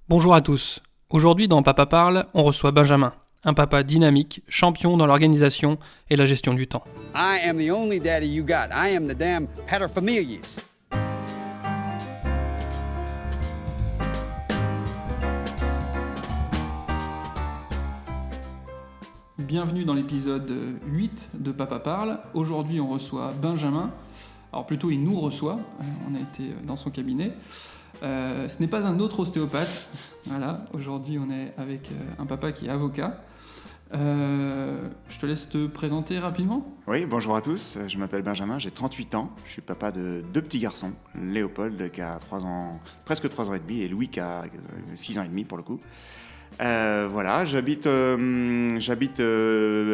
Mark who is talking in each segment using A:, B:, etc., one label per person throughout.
A: Bonjour à tous. Aujourd'hui dans Papa Parle, on reçoit Benjamin, un papa dynamique, champion dans l'organisation et la gestion du temps.
B: I am the only daddy you got. I am the damn paterfamilias.
A: Bienvenue dans l'épisode 8 de Papa Parle. Aujourd'hui on reçoit Benjamin. Alors plutôt il nous reçoit, on a été dans son cabinet. Ce n'est pas un autre ostéopathe. Voilà, aujourd'hui on est avec un papa qui est avocat. Je te laisse te présenter rapidement.
C: Oui, bonjour à tous, je m'appelle Benjamin, j'ai 38 ans, je suis papa de deux petits garçons, Léopold qui a 3 ans, presque 3 ans et demi, et Louis qui a 6 ans et demi pour le coup. Voilà, j'habite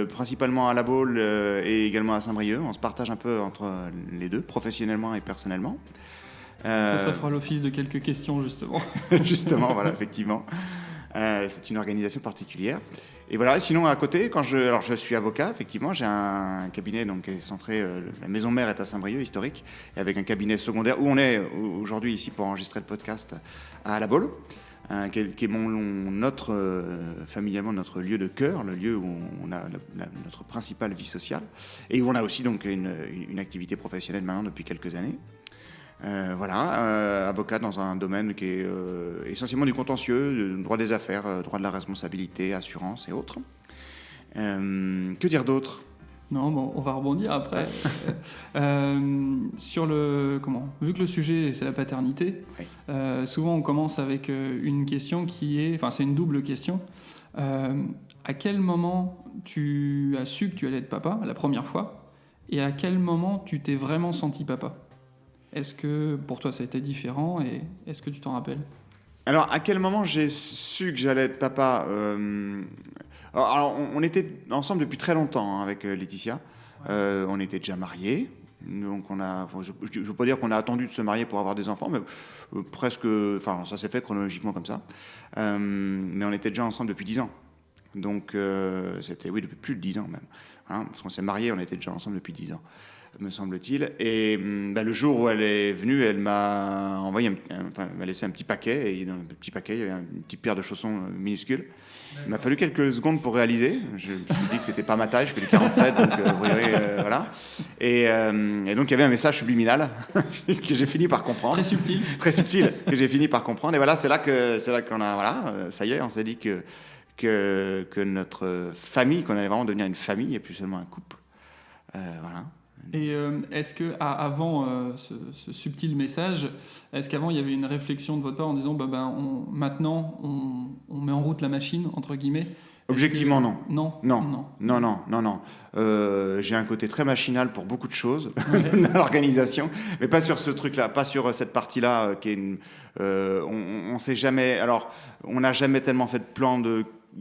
C: principalement à La Baule et également à Saint-Brieuc, on se partage un peu entre les deux, professionnellement et personnellement.
A: Ça fera l'office de quelques questions justement.
C: Justement, voilà, effectivement. C'est une organisation particulière. Et voilà, sinon à côté, je suis avocat, effectivement, j'ai un cabinet donc, qui est centré, la maison mère est à Saint-Brieuc, historique, et avec un cabinet secondaire, où on est aujourd'hui ici pour enregistrer le podcast, à La Baule, qui est familialement notre lieu de cœur, le lieu où on a notre principale vie sociale, et où on a aussi donc une activité professionnelle maintenant depuis quelques années. Avocat dans un domaine qui est essentiellement du contentieux, droit des affaires, droit de la responsabilité, assurance et autres. Que dire d'autre ?
A: Non, bon, on va rebondir après. Sur vu que le sujet c'est la paternité,
C: Oui.
A: souvent on commence avec une question c'est une double question. À quel moment tu as su que tu allais être papa, la première fois, et à quel moment tu t'es vraiment senti papa ? Est-ce que pour toi ça a été différent et est-ce que tu t'en rappelles ?
C: Alors, à quel moment j'ai su que j'allais être papa ? Alors, on était ensemble depuis très longtemps avec Laetitia. On était déjà mariés. Donc, je ne veux pas dire qu'on a attendu de se marier pour avoir des enfants, mais presque. Enfin, ça s'est fait chronologiquement comme ça. Mais on était déjà ensemble depuis 10 ans. Donc, c'était, oui, depuis plus de 10 ans même. Hein, parce qu'on s'est mariés, on était déjà ensemble depuis 10 ans, me semble-t-il. Et le jour où elle est venue, elle m'a laissé un petit paquet. Et dans le petit paquet, il y avait une petite paire de chaussons minuscules. Il m'a fallu quelques secondes pour réaliser. Je me suis dit que c'était pas ma taille, je fais du 47, donc voilà. Et donc il y avait un message subliminal que j'ai fini par comprendre. Très subtil, que j'ai fini par comprendre. Et voilà, c'est là qu'on a, ça y est, on s'est dit que notre famille, qu'on allait vraiment devenir une famille et plus seulement un couple. Voilà.
A: Et est-ce que avant ce subtil message, est-ce qu'avant il y avait une réflexion de votre part en disant maintenant on met en route la machine entre guillemets ?
C: Objectivement non.
A: Non.
C: J'ai un côté très machinal pour beaucoup de choses dans l'organisation, mais pas sur ce truc-là, pas sur cette partie-là qui est on sait jamais. Alors on n'a jamais tellement fait de plan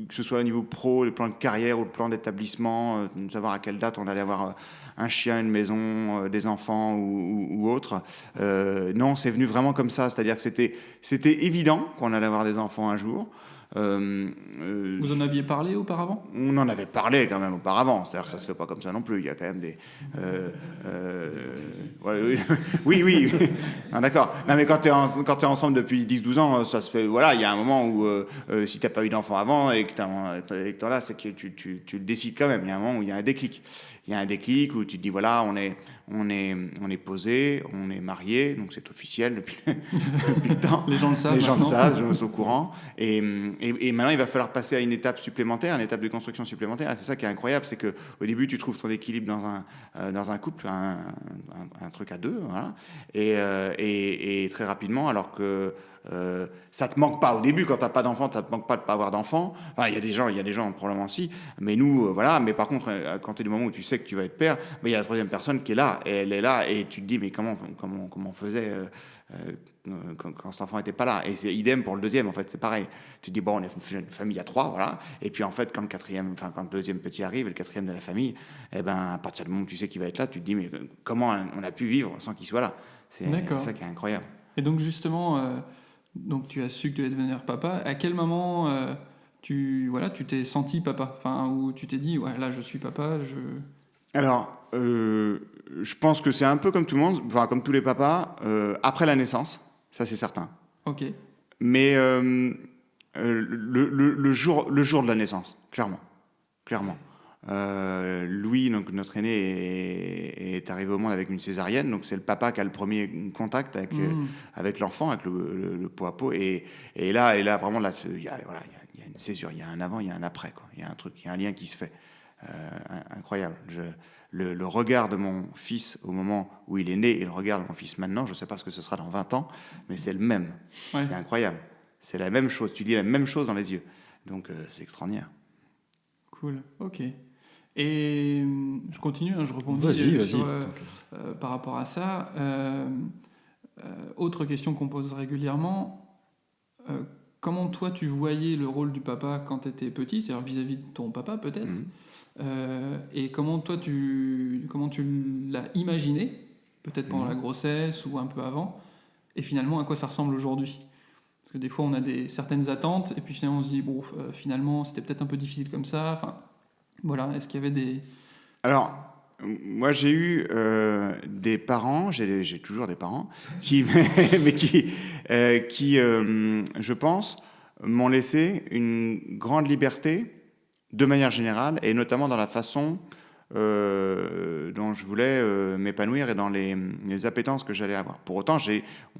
C: que ce soit au niveau pro, le plan de carrière ou le plan d'établissement, de savoir à quelle date on allait avoir un chien, une maison, des enfants ou autre. Non, c'est venu vraiment comme ça, c'est-à-dire que c'était évident qu'on allait avoir des enfants un jour.
A: Vous en aviez parlé auparavant ?
C: On en avait parlé quand même auparavant, c'est-à-dire que ça se fait pas comme ça non plus, il y a quand même des... Oui. Ah, d'accord. Non, mais quand t'es ensemble depuis 10-12 ans, ça se fait... Voilà, il y a un moment où si t'as pas eu d'enfant avant et que t'en as, c'est que tu le décides quand même. Il y a un moment où il y a un déclic. Il y a un déclic où tu te dis, voilà, on est posé, on est marié, donc c'est officiel depuis le temps.
A: Les gens le savent.
C: Les gens le savent, les gens sont au courant. Et maintenant, il va falloir passer à une étape supplémentaire, une étape de construction supplémentaire. Et c'est ça qui est incroyable, c'est qu'au début, tu trouves ton équilibre dans un couple, un truc à deux, voilà. Et très rapidement, alors que ça te manque pas au début quand t'as pas d'enfant, ça te manque pas de pas avoir d'enfant. Enfin, il y a des gens probablement si, mais nous voilà. Mais par contre, quand t'es du moment où tu sais que tu vas être père, il y a la troisième personne qui est là, et elle est là, et tu te dis mais comment on faisait quand cet enfant était pas là. Et c'est idem pour le deuxième, en fait, c'est pareil. Tu te dis bon, on est une famille à 3, voilà. Et puis en fait, quand le deuxième petit arrive et le quatrième de la famille, à partir du moment où tu sais qu'il va être là, tu te dis mais comment on a pu vivre sans qu'il soit là. C'est ça qui est incroyable.
A: Et donc justement, donc tu as su que tu allais devenir papa. À quel moment tu t'es senti papa, où tu t'es dit là je suis papa,
C: Alors, je pense que c'est un peu comme tout le monde, comme tous les papas, après la naissance, ça c'est certain.
A: Ok.
C: Mais le jour de la naissance, clairement. Louis, donc notre aîné, est arrivé au monde avec une césarienne, donc c'est le papa qui a le premier contact avec l'enfant, avec le pot à pot. Et là vraiment, il y a une césure, il y a un avant, il y a un après, quoi. Il y a un truc, il y a un lien qui se fait. Incroyable. Le regard de mon fils au moment où il est né et le regard de mon fils maintenant, je ne sais pas ce que ce sera dans 20 ans, mais c'est le même. Ouais. C'est incroyable. C'est la même chose. Tu dis la même chose dans les yeux. Donc, c'est extraordinaire.
A: Cool. Ok. Et je continue, je rebondis par rapport à ça. Autre question qu'on pose régulièrement. Comment toi, tu voyais le rôle du papa quand tu étais petit, c'est-à-dire vis-à-vis de ton papa peut-être, et comment toi, tu l'as imaginé, peut-être pendant la grossesse ou un peu avant, et finalement à quoi ça ressemble aujourd'hui? Parce que des fois, on a certaines attentes, et puis finalement, on se dit, bon, finalement, c'était peut-être un peu difficile comme ça. Enfin, voilà, est-ce qu'il y avait des...
C: Alors, moi, j'ai eu des parents, j'ai toujours des parents, qui je pense, m'ont laissé une grande liberté, de manière générale, et notamment dans la façon dont je voulais m'épanouir et dans les appétences que j'allais avoir. Pour autant,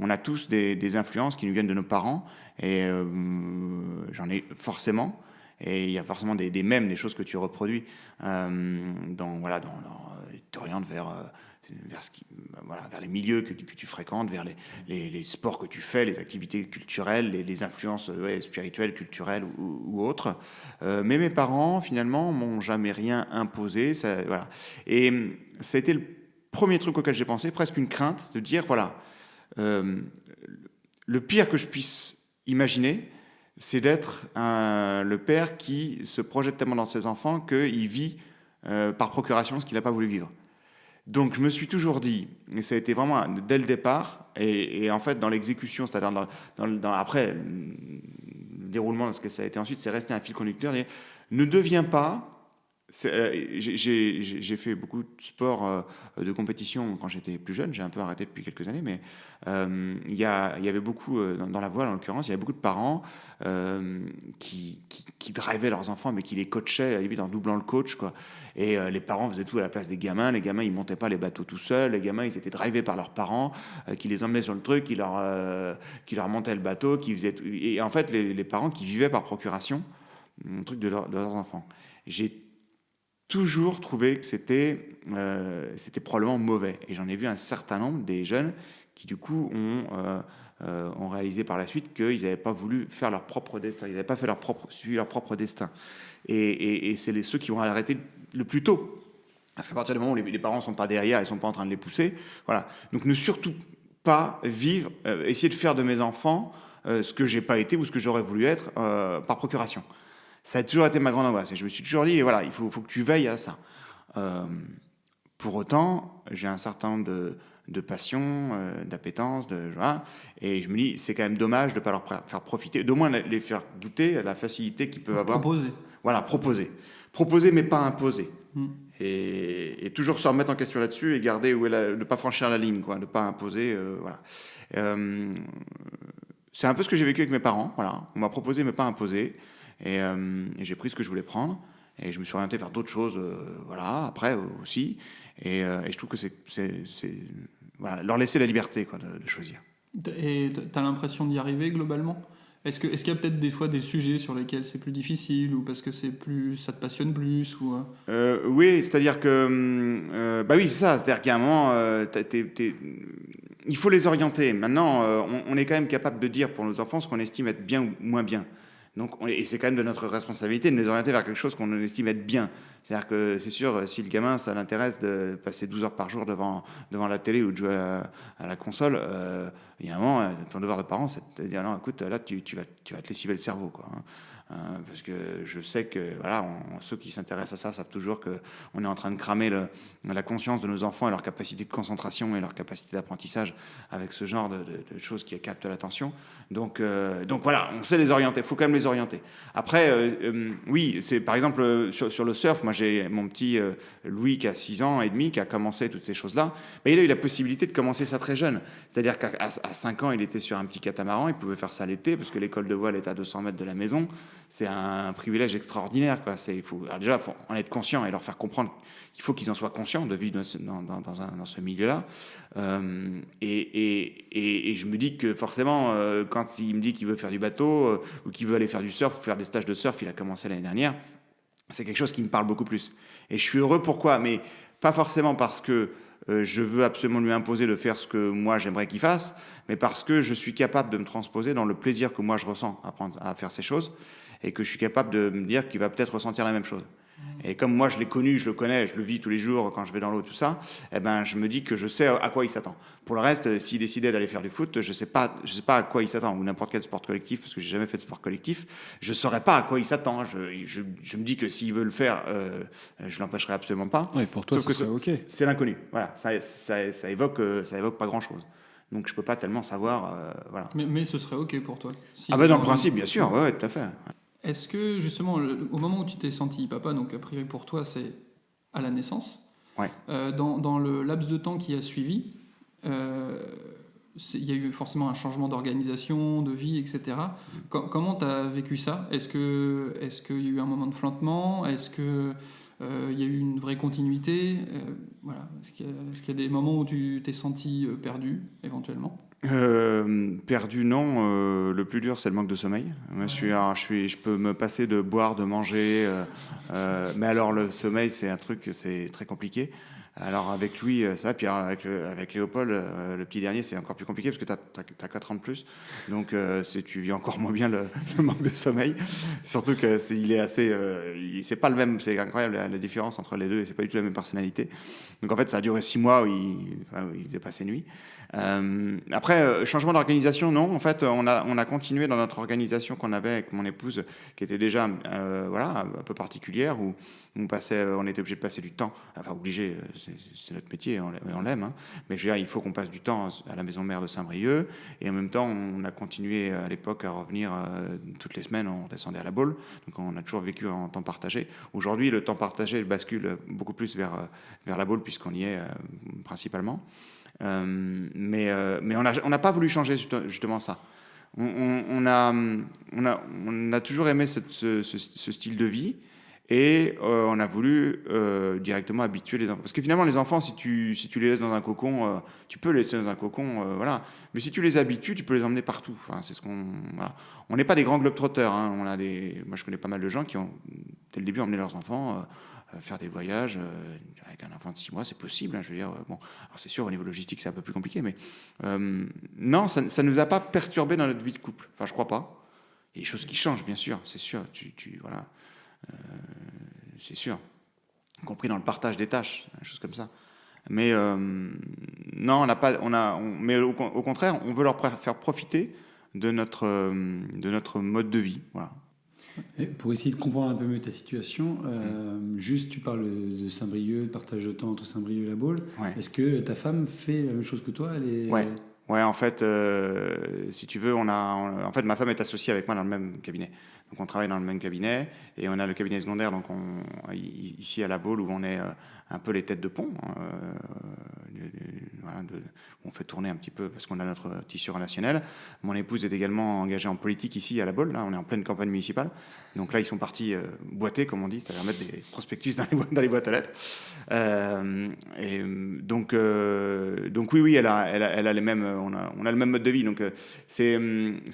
C: on a tous des influences qui nous viennent de nos parents, et j'en ai forcément, et il y a forcément des mèmes, des choses que tu reproduis, t'orientes vers les milieux que tu fréquentes, vers les sports que tu fais, les activités culturelles, les influences spirituelles, culturelles ou autres. Mais mes parents, finalement, m'ont jamais rien imposé. Voilà. Et ça a été le premier truc auquel j'ai pensé, presque une crainte, de dire, le pire que je puisse imaginer, c'est d'être le père qui se projette tellement dans ses enfants qu'il vit par procuration ce qu'il n'a pas voulu vivre. Donc je me suis toujours dit, et ça a été vraiment dès le départ, et en fait dans l'exécution, c'est-à-dire après le déroulement de ce que ça a été ensuite, c'est resté un fil conducteur, et ne deviens pas... J'ai fait beaucoup de sport de compétition quand j'étais plus jeune, j'ai un peu arrêté depuis quelques années, mais il y avait beaucoup, dans la voile en l'occurrence, il y avait beaucoup de parents qui drivaient leurs enfants, mais qui les coachaient, à la limite en doublant le coach, quoi. Et les parents faisaient tout à la place des gamins. Les gamins, ils montaient pas les bateaux tout seuls. Les gamins, ils étaient drivés par leurs parents, qui les emmenaient sur le truc, qui leur montaient le bateau, et en fait, les parents qui vivaient par procuration, un truc de leurs enfants. J'ai toujours trouvé que c'était probablement mauvais. Et j'en ai vu un certain nombre des jeunes qui, du coup, ont réalisé par la suite qu'ils n'avaient pas voulu faire leur propre destin. Ils n'avaient pas suivi leur propre destin. Et c'est ceux qui vont arrêter le plus tôt. Parce qu'à partir du moment où les parents ne sont pas derrière, ils ne sont pas en train de les pousser. Voilà. Donc ne surtout pas essayer de faire de mes enfants ce que je n'ai pas été ou ce que j'aurais voulu être par procuration. Ça a toujours été ma grande angoisse. Et je me suis toujours dit, voilà, il faut que tu veilles à ça. Pour autant, j'ai un certain nombre de passions, d'appétences, et je me dis, c'est quand même dommage de ne pas leur faire profiter, d'au moins les faire goûter à la facilité qu'ils peuvent avoir.
A: Proposer.
C: Voilà, proposer. Proposer, mais pas imposer. Et toujours se remettre en question là-dessus et garder de ne pas franchir la ligne, quoi, de ne pas imposer. Voilà. C'est un peu ce que j'ai vécu avec mes parents. Voilà. On m'a proposé, mais pas imposé. Et j'ai pris ce que je voulais prendre et je me suis orienté vers d'autres choses après aussi et je trouve que c'est leur laisser la liberté, quoi, de choisir.
A: Et tu as l'impression d'y arriver globalement? Est-ce qu'il y a peut-être des fois des sujets sur lesquels c'est plus difficile ou parce que ça te passionne plus ou...
C: Oui, c'est-à-dire que oui, c'est ça, c'est-à-dire qu'à un moment il faut les orienter. Maintenant on est quand même capable de dire pour nos enfants ce qu'on estime être bien ou moins bien. Donc, et c'est quand même de notre responsabilité de les orienter vers quelque chose qu'on estime être bien. C'est-à-dire que c'est sûr, si le gamin, ça l'intéresse de passer 12 heures par jour devant la télé ou de jouer à la console, il y a un moment, ton devoir de parent, c'est de dire non, écoute, là, tu vas te lessiver le cerveau, quoi. Parce que je sais que ceux qui s'intéressent à ça savent toujours qu'on est en train de cramer la conscience de nos enfants et leur capacité de concentration et leur capacité d'apprentissage avec ce genre de choses qui captent l'attention. Donc voilà, on sait les orienter, il faut quand même les orienter. Après, oui, c'est par exemple sur le surf, moi j'ai mon petit Louis qui a 6 ans et demi, qui a commencé toutes ces choses-là, mais il a eu la possibilité de commencer ça très jeune. C'est-à-dire qu'à à 5 ans, il était sur un petit catamaran, il pouvait faire ça l'été, parce que l'école de voile est à 200 mètres de la maison. C'est un privilège extraordinaire, quoi. Il faut en être conscient et leur faire comprendre qu'il faut qu'ils en soient conscients de vivre dans ce milieu-là. Et je me dis que forcément, quand il me dit qu'il veut faire du bateau, ou qu'il veut aller faire du surf, ou faire des stages de surf, il a commencé l'année dernière, c'est quelque chose qui me parle beaucoup plus. Et je suis heureux, pourquoi ? Mais pas forcément parce que je veux absolument lui imposer de faire ce que moi j'aimerais qu'il fasse, mais parce que je suis capable de me transposer dans le plaisir que moi je ressens à faire ces choses, et que je suis capable de me dire qu'il va peut-être ressentir la même chose. Et comme moi je l'ai connu, je le connais, je le vis tous les jours quand je vais dans l'eau, tout ça, eh ben, je me dis que je sais à quoi il s'attend. Pour le reste, s'il décidait d'aller faire du foot, je sais pas à quoi il s'attend, ou n'importe quel sport collectif, parce que j'ai jamais fait de sport collectif, je saurais pas à quoi il s'attend. Je me dis que s'il veut le faire, je l'empêcherai absolument pas.
D: Oui, pour toi,
C: Sauf que
D: serait OK.
C: c'est l'inconnu. Voilà, ça évoque pas grand-chose. Donc je peux pas tellement savoir, voilà.
A: Mais ce serait OK pour toi. Si
C: Dans le principe, bien sûr, ouais, tout à fait.
A: Est-ce que, justement, au moment où tu t'es senti papa, donc a priori pour toi, c'est à la naissance,
C: Ouais.
A: dans le laps de temps qui a suivi, il y a eu forcément un changement d'organisation, de vie, etc. Comment tu as vécu ça ? Est-ce qu'il y a eu un moment de flottement ? Est-ce qu'il y a eu une vraie continuité ? Voilà. Est-ce qu'il y a des moments où tu t'es senti perdu, éventuellement ?
C: Perdu, non. Le plus dur, c'est le manque de sommeil. Je peux me passer de boire, de manger, mais alors le sommeil, c'est un truc, c'est très compliqué. Alors avec lui, ça, puis alors, avec Léopold, le petit dernier, c'est encore plus compliqué parce que t'as 4 ans de plus, donc tu vis encore moins bien le manque de sommeil. Surtout que il est assez, c'est pas le même, c'est incroyable la différence entre les deux, et c'est pas du tout la même personnalité. Donc en fait, ça a duré 6 mois où il faisait pas ses nuits. Après, changement d'organisation, non. En fait, on a continué dans notre organisation qu'on avait avec mon épouse, qui était déjà un peu particulière, où on était obligé de passer du temps. Enfin, obligé, c'est notre métier, on l'aime. Hein. Mais je veux dire, il faut qu'on passe du temps à la maison mère de Saint-Brieuc. Et en même temps, on a continué à l'époque à revenir toutes les semaines. On descendait à la Baule. Donc, on a toujours vécu en temps partagé. Aujourd'hui, le temps partagé bascule beaucoup plus vers la Baule, puisqu'on y est principalement. Mais on n'a pas voulu changer justement ça. On a toujours aimé ce style de vie, et on a voulu directement habituer les enfants. Parce que finalement, les enfants, si tu les laisses dans un cocon, tu peux les laisser dans un cocon, voilà. Mais si tu les habitues, tu peux les emmener partout. Enfin, c'est voilà. On n'est pas des grands globetrotters. Hein. Moi, je connais pas mal de gens qui ont, dès le début, emmené leurs enfants faire des voyages avec un enfant de 6 mois, c'est possible. Hein, je veux dire, bon, alors c'est sûr, au niveau logistique, c'est un peu plus compliqué, mais non, ça ne nous a pas perturbé dans notre vie de couple. Enfin, je crois pas. Il y a des choses qui changent, bien sûr, c'est sûr. Voilà, c'est sûr, y compris dans le partage des tâches, des choses comme ça. Mais non, mais au contraire, on veut leur faire profiter de notre mode de vie. Voilà.
D: Et pour essayer de comprendre un peu mieux ta situation, juste tu parles de Saint-Brieuc, de partage de temps entre Saint-Brieuc et la Baule. Ouais. Est-ce que ta femme fait la même chose que toi ?
C: Ouais, en fait, si tu veux, en fait, ma femme est associée avec moi dans le même cabinet. Donc on travaille dans le même cabinet, et on a le cabinet secondaire, donc ici à la Baule, où on est un peu les têtes de pont. On fait tourner un petit peu parce qu'on a notre tissu relationnel. Mon épouse est également engagée en politique ici à la Baule. Là, on est en pleine campagne municipale. Donc là, ils sont partis boiter, comme on dit, c'est-à-dire mettre des prospectus dans les boîtes à lettres. Donc oui, elle a les mêmes. On a le même mode de vie. Donc c'est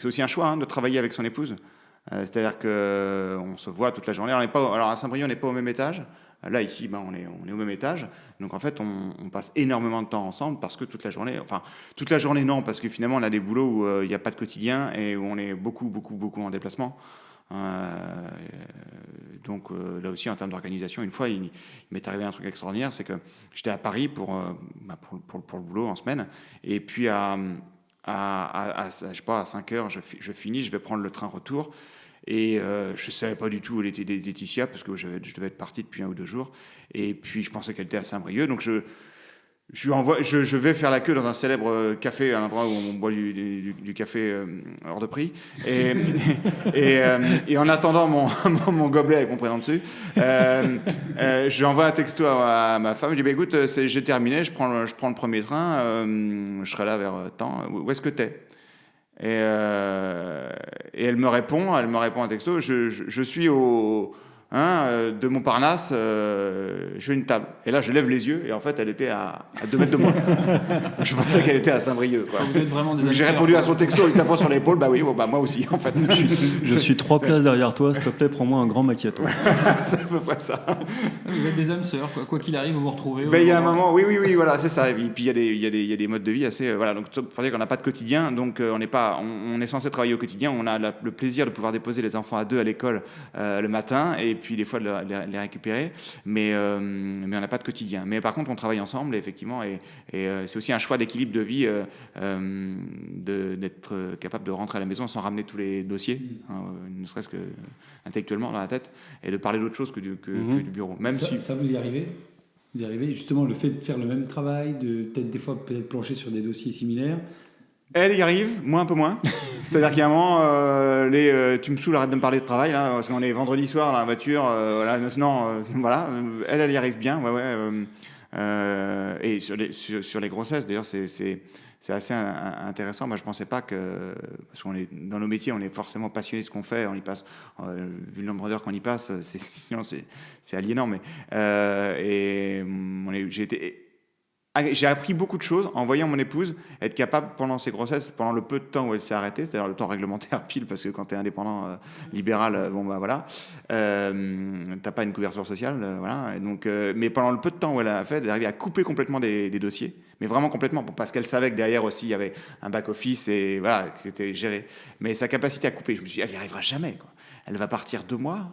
C: aussi un choix de travailler avec son épouse. C'est-à-dire qu'on se voit toute la journée. Alors à Saint-Brieuc, on n'est pas au même étage. Là, ici, on est au même étage. Donc, en fait, on passe énormément de temps ensemble parce que toute la journée, non, parce que finalement, on a des boulots où il n'y a pas de quotidien et où on est beaucoup, beaucoup, beaucoup en déplacement. Donc, là aussi, en termes d'organisation, une fois, il m'est arrivé un truc extraordinaire, c'est que j'étais à Paris pour le boulot en semaine. Et puis, je sais pas, à 5 heures, je finis, je vais prendre le train retour. Et je ne savais pas du tout où elle était Laetitia, parce que je devais être parti depuis 1 ou 2 jours. Et puis, je pensais qu'elle était à Saint-Brieuc. Donc, Je vais faire la queue dans un célèbre café, à l'endroit où on boit du café hors de prix. Et en attendant mon gobelet avec mon prénom dessus, je lui envoie un texto à ma femme. Je dis bah, écoute, j'ai terminé, je prends le premier train, je serai là vers temps. Où est-ce que t'es ? Et elle me répond un texto. Je suis de Montparnasse, je fais une table. Et là, je lève les yeux, et en fait, elle était à 2 mètres de moi. Je pensais qu'elle était à Saint-Brieuc. Quoi.
A: Vous êtes vraiment des
C: Donc, j'ai
A: amis
C: répondu
A: sœurs,
C: à son texto, il tapant sur l'épaule. Bah oui, bah moi aussi, en fait.
E: Je suis 3 places derrière toi, s'il te plaît, prends-moi un grand macchiato.
C: C'est à peu près ça.
A: Vous êtes des âmes sœurs, quoi qu'il arrive, vous vous retrouvez.
C: Il y a un moment, oui, voilà, c'est ça. Et puis il y a des modes de vie assez, voilà. Donc pour dire qu'on n'a pas de quotidien, donc on est censé travailler au quotidien. On a le plaisir de pouvoir déposer les enfants à 2 à l'école le matin, et puis des fois de les récupérer, mais on n'a pas de quotidien. Mais par contre, on travaille ensemble, effectivement, et c'est aussi un choix d'équilibre de vie, d'être capable de rentrer à la maison sans ramener tous les dossiers, ne serait-ce que intellectuellement dans la tête, et de parler d'autre chose que du bureau. Même
D: ça vous y arrivez ? Vous y arrivez justement, le fait de faire le même travail, de peut-être des fois plancher sur des dossiers similaires.
C: Elle y arrive, moi un peu moins. C'est-à-dire qu'il y a un moment, tu me saoules, arrête de me parler de travail, là, parce qu'on est vendredi soir dans la voiture, voilà. Elle y arrive bien, et sur les grossesses, d'ailleurs, c'est assez intéressant. Moi, je pensais pas parce qu'on est dans nos métiers, on est forcément passionné de ce qu'on fait, on y passe, vu le nombre d'heures qu'on y passe, sinon c'est aliénant, mais j'ai appris beaucoup de choses en voyant mon épouse être capable, pendant ses grossesses, pendant le peu de temps où elle s'est arrêtée, c'est-à-dire le temps réglementaire pile, parce que quand tu es indépendant libéral, t'as pas une couverture sociale, voilà. Et donc, mais pendant le peu de temps où elle a fait, d'arriver à couper complètement des dossiers, mais vraiment complètement, parce qu'elle savait que derrière aussi il y avait un back-office et voilà, que c'était géré. Mais sa capacité à couper, je me suis dit, elle n'y arrivera jamais, quoi. Elle va partir 2 mois.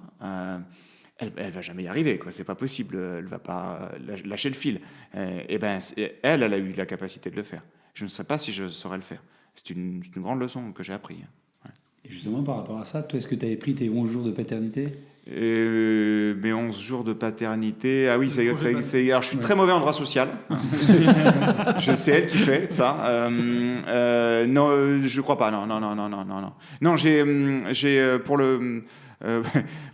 C: Elle va jamais y arriver, quoi. C'est pas possible. Elle va pas lâcher le fil. Elle a eu la capacité de le faire. Je ne sais pas si je saurais le faire. C'est une grande leçon que j'ai appris. Ouais.
D: Et justement, par rapport à ça, toi, est-ce que tu avais pris tes 11 jours de paternité ?
C: Mes 11 jours de paternité. Ah oui, alors je suis très mauvais en droit social. C'est elle qui fait ça. Non, je crois pas. Non. Non, j'ai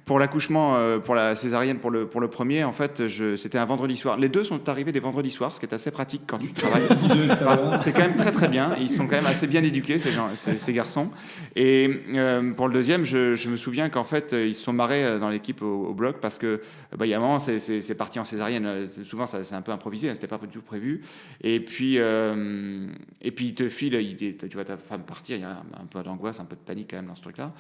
C: pour l'accouchement, pour la césarienne, pour le premier, en fait, c'était un vendredi soir. Les deux sont arrivés des vendredis soirs, ce qui est assez pratique quand tu travailles. C'est quand même très très bien. Ils sont quand même assez bien éduqués, ces garçons. Et pour le deuxième, je me souviens qu'en fait, ils se sont marrés dans l'équipe au bloc parce que, il y a un moment, c'est parti en césarienne. Souvent, c'est un peu improvisé, c'était pas du tout prévu. Et puis il te file, tu vois ta femme partir, il y a un peu d'angoisse, un peu de panique quand même dans ce truc-là.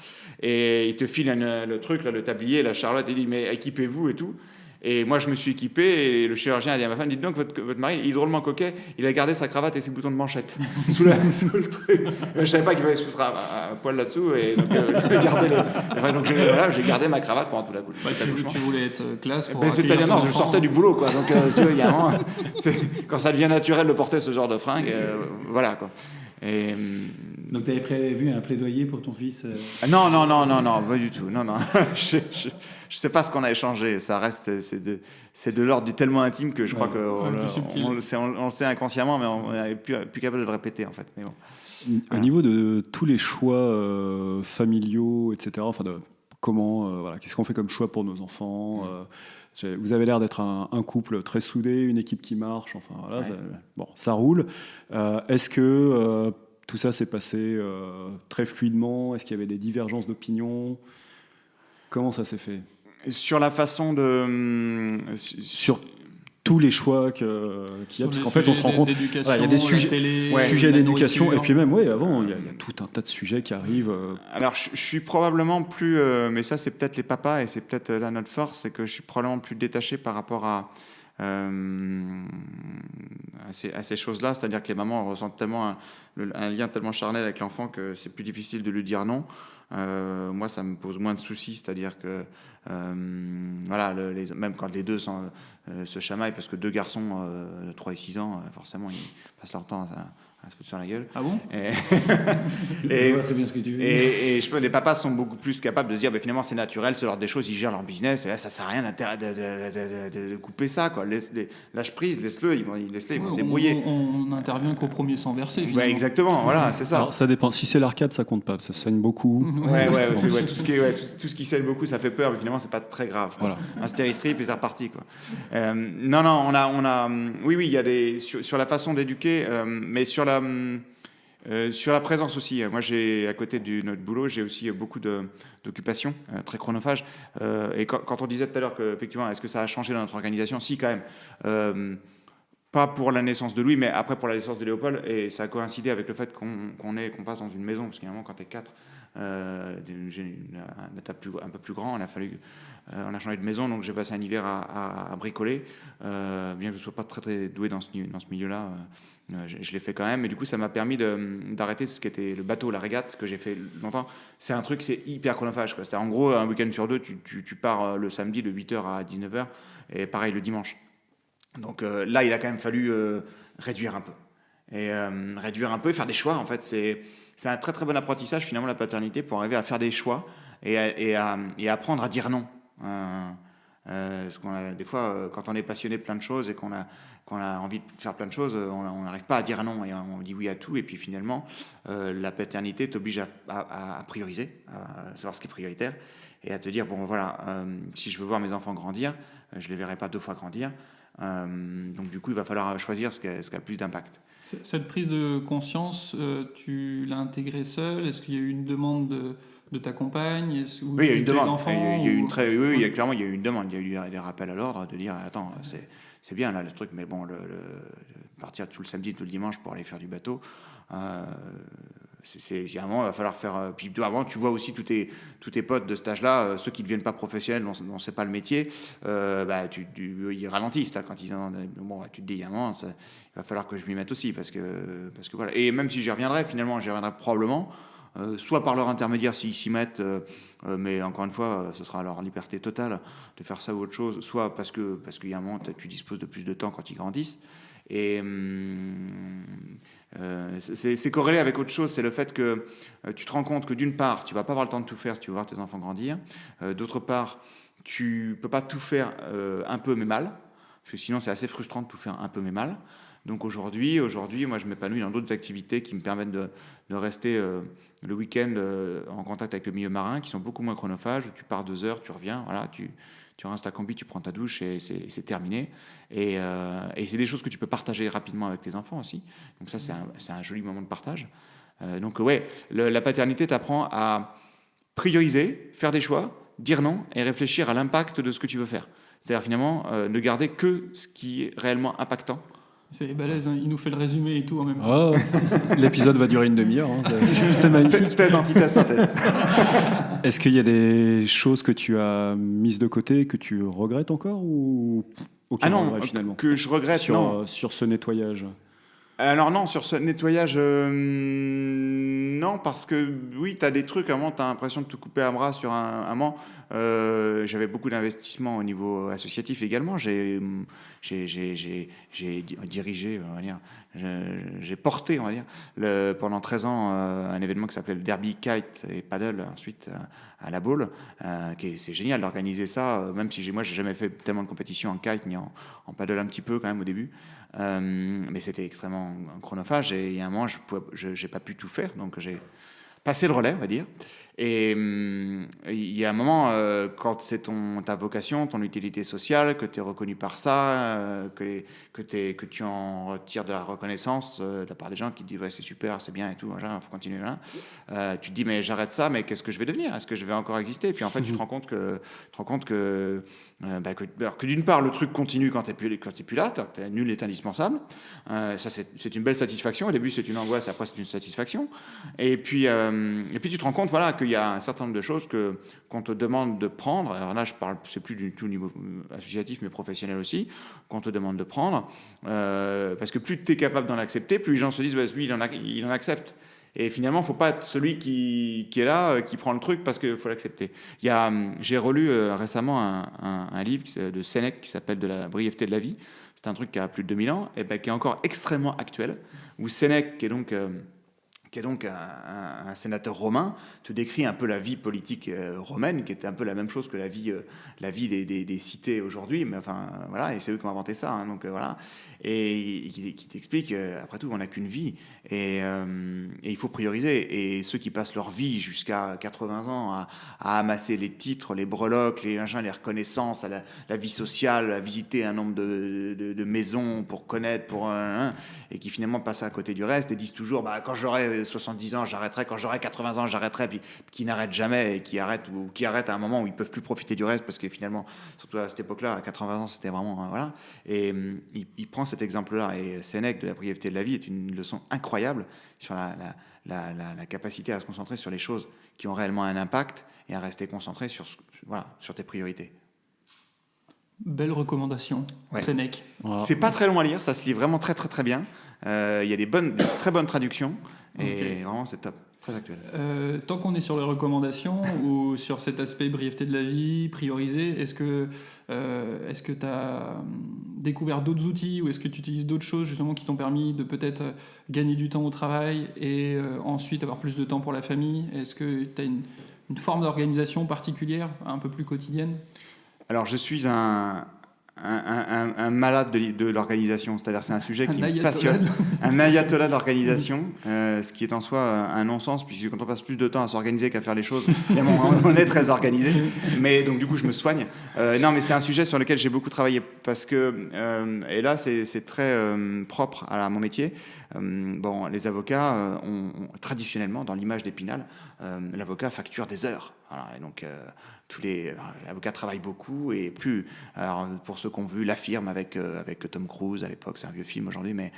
C: Et il te file le truc, là, le tablier, la Charlotte, il dit mais équipez-vous et tout. Et moi je me suis équipé et le chirurgien a dit à ma femme, dites donc votre mari il est drôlement coquet, il a gardé sa cravate et ses boutons de manchette sous le truc. Je savais pas qu'il fallait se foutre un poil là-dessous et donc j'ai gardé ma cravate pendant tout l'accouchement.
A: Tu voulais être classe pour
C: c'est-à-dire non, je sortais du boulot quoi. Donc il y a un moment, quand ça devient naturel de porter ce genre de fringues, voilà quoi. Et,
D: donc tu avais prévu un plaidoyer pour ton fils
C: Non, pas du tout. Non. Je sais pas ce qu'on a échangé. Ça reste, c'est de l'ordre du tellement intime que je crois qu'on le sait inconsciemment, mais on n'est plus capable de le répéter en fait. Mais bon.
E: Au niveau de tous les choix familiaux, etc. Enfin, qu'est-ce qu'on fait comme choix pour nos enfants vous avez l'air d'être un couple très soudé, une équipe qui marche, enfin voilà, ça roule. Est-ce que tout ça s'est passé très fluidement ? Est-ce qu'il y avait des divergences d'opinion ? Comment ça s'est fait ?
C: Sur la façon de...
E: Sur tous les choix qu'il y a, parce qu'en fait on se rend compte, il y a des sujets d'éducation, et puis même, avant, il y a tout un tas de sujets qui arrivent.
C: Alors, je suis probablement plus, mais ça c'est peut-être les papas, et c'est peut-être là notre force, c'est que je suis probablement plus détaché par rapport à ces choses-là, c'est-à-dire que les mamans ressentent tellement un lien tellement charnel avec l'enfant que c'est plus difficile de lui dire non. Moi, ça me pose moins de soucis, c'est-à-dire que même quand les deux se chamaillent, parce que 2 garçons de 3 et 6 ans, forcément, ils passent leur temps à se foutre sur la gueule.
A: Ah bon?
D: Je vois très bien ce que tu veux dire.
C: Et les papas sont beaucoup plus capables de se dire, finalement, c'est naturel, c'est l'ordre des choses, ils gèrent leur business, et là, ça sert à rien de couper ça, quoi. Lâche prise, laisse-le, ils vont se débrouiller.
A: On intervient qu'au premier sang versé, finalement.
C: Ouais, exactement, voilà, c'est ça.
E: Alors, ça dépend. Si c'est l'arcade, ça compte pas. Ça saigne beaucoup.
C: Tout ce qui saigne beaucoup, ça fait peur, mais finalement, c'est pas très grave.
E: Voilà.
C: Un stéristrip et c'est reparti, quoi. Non, oui, il y a sur la façon d'éduquer, mais sur la présence aussi. Moi, à côté de notre boulot, j'ai aussi beaucoup d'occupations très chronophages. Et quand on disait tout à l'heure qu'effectivement, est-ce que ça a changé dans notre organisation? Si, quand même. Pas pour la naissance de Louis, mais après pour la naissance de Léopold. Et ça a coïncidé avec le fait qu'on passe dans une maison. Parce qu'à un moment, quand t'es 4, j'ai un état un peu plus grand, on a changé de maison, donc j'ai passé un hiver à bricoler. Bien que je ne sois pas très, très doué dans ce milieu-là, je l'ai fait quand même. Et du coup, ça m'a permis d'arrêter ce qui était le bateau, la régate, que j'ai fait longtemps. C'est un truc, c'est hyper chronophage, quoi. C'est-à-dire, en gros, un week-end sur 2, tu pars le samedi de 8h à 19h, et pareil le dimanche. Donc là, il a quand même fallu réduire un peu. Et faire des choix, en fait, c'est un très très bon apprentissage, finalement, la paternité, pour arriver à faire des choix et apprendre à dire non. Parce des fois, quand on est passionné de plein de choses et qu'on a envie de faire plein de choses, on n'arrive pas à dire non et on dit oui à tout. Et puis finalement, la paternité t'oblige à prioriser, à savoir ce qui est prioritaire et à te dire, bon voilà, si je veux voir mes enfants grandir, je ne les verrai pas 2 fois grandir. Donc du coup, il va falloir choisir ce qui a le plus d'impact.
A: Cette prise de conscience, tu l'as intégrée seule? Est-ce qu'il y a eu une demande de ta compagne?
C: Oui, il y a eu une demande.
A: Enfants,
C: Clairement, il y a eu une demande. Il y a eu des rappels à l'ordre de dire, attends, c'est bien là le truc, mais bon, partir tout le samedi, tout le dimanche pour aller faire du bateau, à un moment, il va falloir faire. Puis avant, tu vois aussi tous tes potes de cet âge-là, ceux qui ne deviennent pas professionnels, dont c'est pas le métier, ils ralentissent là quand ils en. Bon, tu te dis, à un moment, il va falloir que je m'y mette aussi parce que voilà. Et même si j'y reviendrai probablement. Soit par leur intermédiaire s'ils s'y mettent, mais encore une fois, ce sera leur liberté totale de faire ça ou autre chose, soit parce qu'il y a un moment, tu disposes de plus de temps quand ils grandissent. Et c'est corrélé avec autre chose, c'est le fait que tu te rends compte que d'une part, tu vas pas avoir le temps de tout faire si tu veux voir tes enfants grandir. D'autre part, tu peux pas tout faire un peu mais mal, parce que sinon c'est assez frustrant de tout faire un peu mais mal. Donc aujourd'hui, moi je m'épanouis dans d'autres activités qui me permettent de rester le week-end en contact avec le milieu marin, qui sont beaucoup moins chronophages. Tu pars 2 heures, tu reviens, voilà, tu restes ta combi, tu prends ta douche et c'est terminé. Et c'est des choses que tu peux partager rapidement avec tes enfants aussi. Donc ça, c'est un joli moment de partage. Donc ouais, la paternité t'apprend à prioriser, faire des choix, dire non et réfléchir à l'impact de ce que tu veux faire. C'est-à-dire finalement ne garder que ce qui est réellement impactant.
A: C'est balèze, hein. Il nous fait le résumé et tout en même temps.
E: Oh, l'épisode va durer 1/2 heure, hein. C'est magnifique.
C: Thèse, antithèse, synthèse.
E: Est-ce qu'il y a des choses que tu as mises de côté, que tu regrettes encore ou aucun regret, finalement,
C: que je regrette,
E: sur ce nettoyage?
C: Alors non, sur ce nettoyage, non, parce que oui, tu as des trucs, à un moment, tu as l'impression de tout couper à bras sur un moment. J'avais beaucoup d'investissements au niveau associatif également. J'ai dirigé, on va dire, j'ai porté, on va dire, pendant 13 ans un événement qui s'appelait le Derby Kite et Paddle, ensuite à La Baule. C'est génial d'organiser ça, même si moi, j'ai jamais fait tellement de compétition en kite ni en paddle, un petit peu quand même au début. Mais c'était extrêmement chronophage et il y a un moment, je n'ai pas pu tout faire, donc j'ai passé le relais, on va dire. Et il y a un moment, quand c'est ta vocation, ton utilité sociale, que tu es reconnu par ça, que tu en retires de la reconnaissance de la part des gens qui te disent ouais, c'est super, c'est bien et tout, il faut continuer là. Tu te dis mais j'arrête ça, mais qu'est-ce que je vais devenir? Est-ce que je vais encore exister? Et puis en fait, tu te rends compte que d'une part, le truc continue quand tu n'es plus là, nul n'est indispensable. Ça, c'est une belle satisfaction. Au début, c'est une angoisse, après, c'est une satisfaction. Et puis tu te rends compte qu'il y a un certain nombre de choses qu'on te demande de prendre. Alors là, c'est plus du tout au niveau associatif, mais professionnel aussi, qu'on te demande de prendre. Parce que plus tu es capable d'en accepter, plus les gens se disent lui, il en accepte. Et finalement, il ne faut pas être celui qui est là, qui prend le truc parce qu'il faut l'accepter. J'ai relu récemment un livre de Sénèque qui s'appelle « De la brièveté de la vie ». C'est un truc qui a plus de 2000 ans, et qui est encore extrêmement actuel, où Sénèque, qui est donc un sénateur romain, te décrit un peu la vie politique romaine, qui était un peu la même chose que la vie des cités aujourd'hui, mais enfin voilà, et c'est eux qui ont inventé ça, hein, donc voilà, et qui t'explique, après tout, on n'a qu'une vie, et il faut prioriser, et ceux qui passent leur vie jusqu'à 80 ans à amasser les titres, les breloques, les machins, les reconnaissances, à la vie sociale, à visiter un nombre de maisons pour connaître, et qui finalement passent à côté du reste et disent toujours, quand j'aurai 70 ans, j'arrêterai, quand j'aurai 80 ans, j'arrêterai, puis qui n'arrêtent jamais et qui arrêtent à un moment où ils peuvent plus profiter du reste parce que finalement, surtout à cette époque-là, à 80 ans, c'était vraiment voilà. Et il prend cet exemple-là, et Sénèque de la brièveté de la vie est une leçon incroyable sur la capacité à se concentrer sur les choses qui ont réellement un impact et à rester concentré sur tes priorités.
A: Belle recommandation, ouais. Sénèque.
C: Wow. C'est pas très long à lire, ça se lit vraiment très très très bien. Il y a des très bonnes traductions, et vraiment c'est top, très actuel.
A: Tant qu'on est sur les recommandations ou sur cet aspect brièveté de la vie, prioriser, est-ce que tu as découvert d'autres outils ou est-ce que tu utilises d'autres choses justement qui t'ont permis de peut-être gagner du temps au travail et ensuite avoir plus de temps pour la famille? Est-ce que tu as une forme d'organisation particulière, un peu plus quotidienne?
C: Alors, je suis un malade de l'organisation, c'est-à-dire c'est un sujet qui me passionne, un ayatollah de l'organisation, ce qui est en soi un non-sens, puisque quand on passe plus de temps à s'organiser qu'à faire les choses, on est très organisé, mais donc du coup je me soigne. Non, mais c'est un sujet sur lequel j'ai beaucoup travaillé, parce que, et là c'est très propre à mon métier. Les avocats ont traditionnellement, dans l'image d'Épinal, l'avocat facture des heures. Voilà, et donc l'avocat travaille beaucoup, et plus. Alors, pour ceux qui ont vu La Firme avec Tom Cruise à l'époque, c'est un vieux film aujourd'hui, mais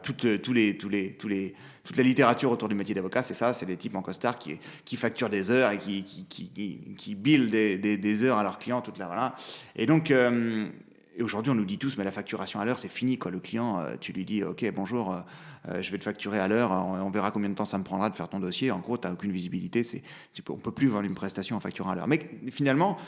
C: toute la littérature autour du métier d'avocat, c'est ça, c'est des types en costard qui facturent des heures et qui billent des heures à leurs clients, voilà. Et donc et aujourd'hui, on nous dit tous, mais la facturation à l'heure, c'est fini, quoi. Le client, tu lui dis, OK, bonjour, je vais te facturer à l'heure, on verra combien de temps ça me prendra de faire ton dossier. En gros, tu n'as aucune visibilité, on ne peut plus vendre une prestation en facturant à l'heure. Mais finalement,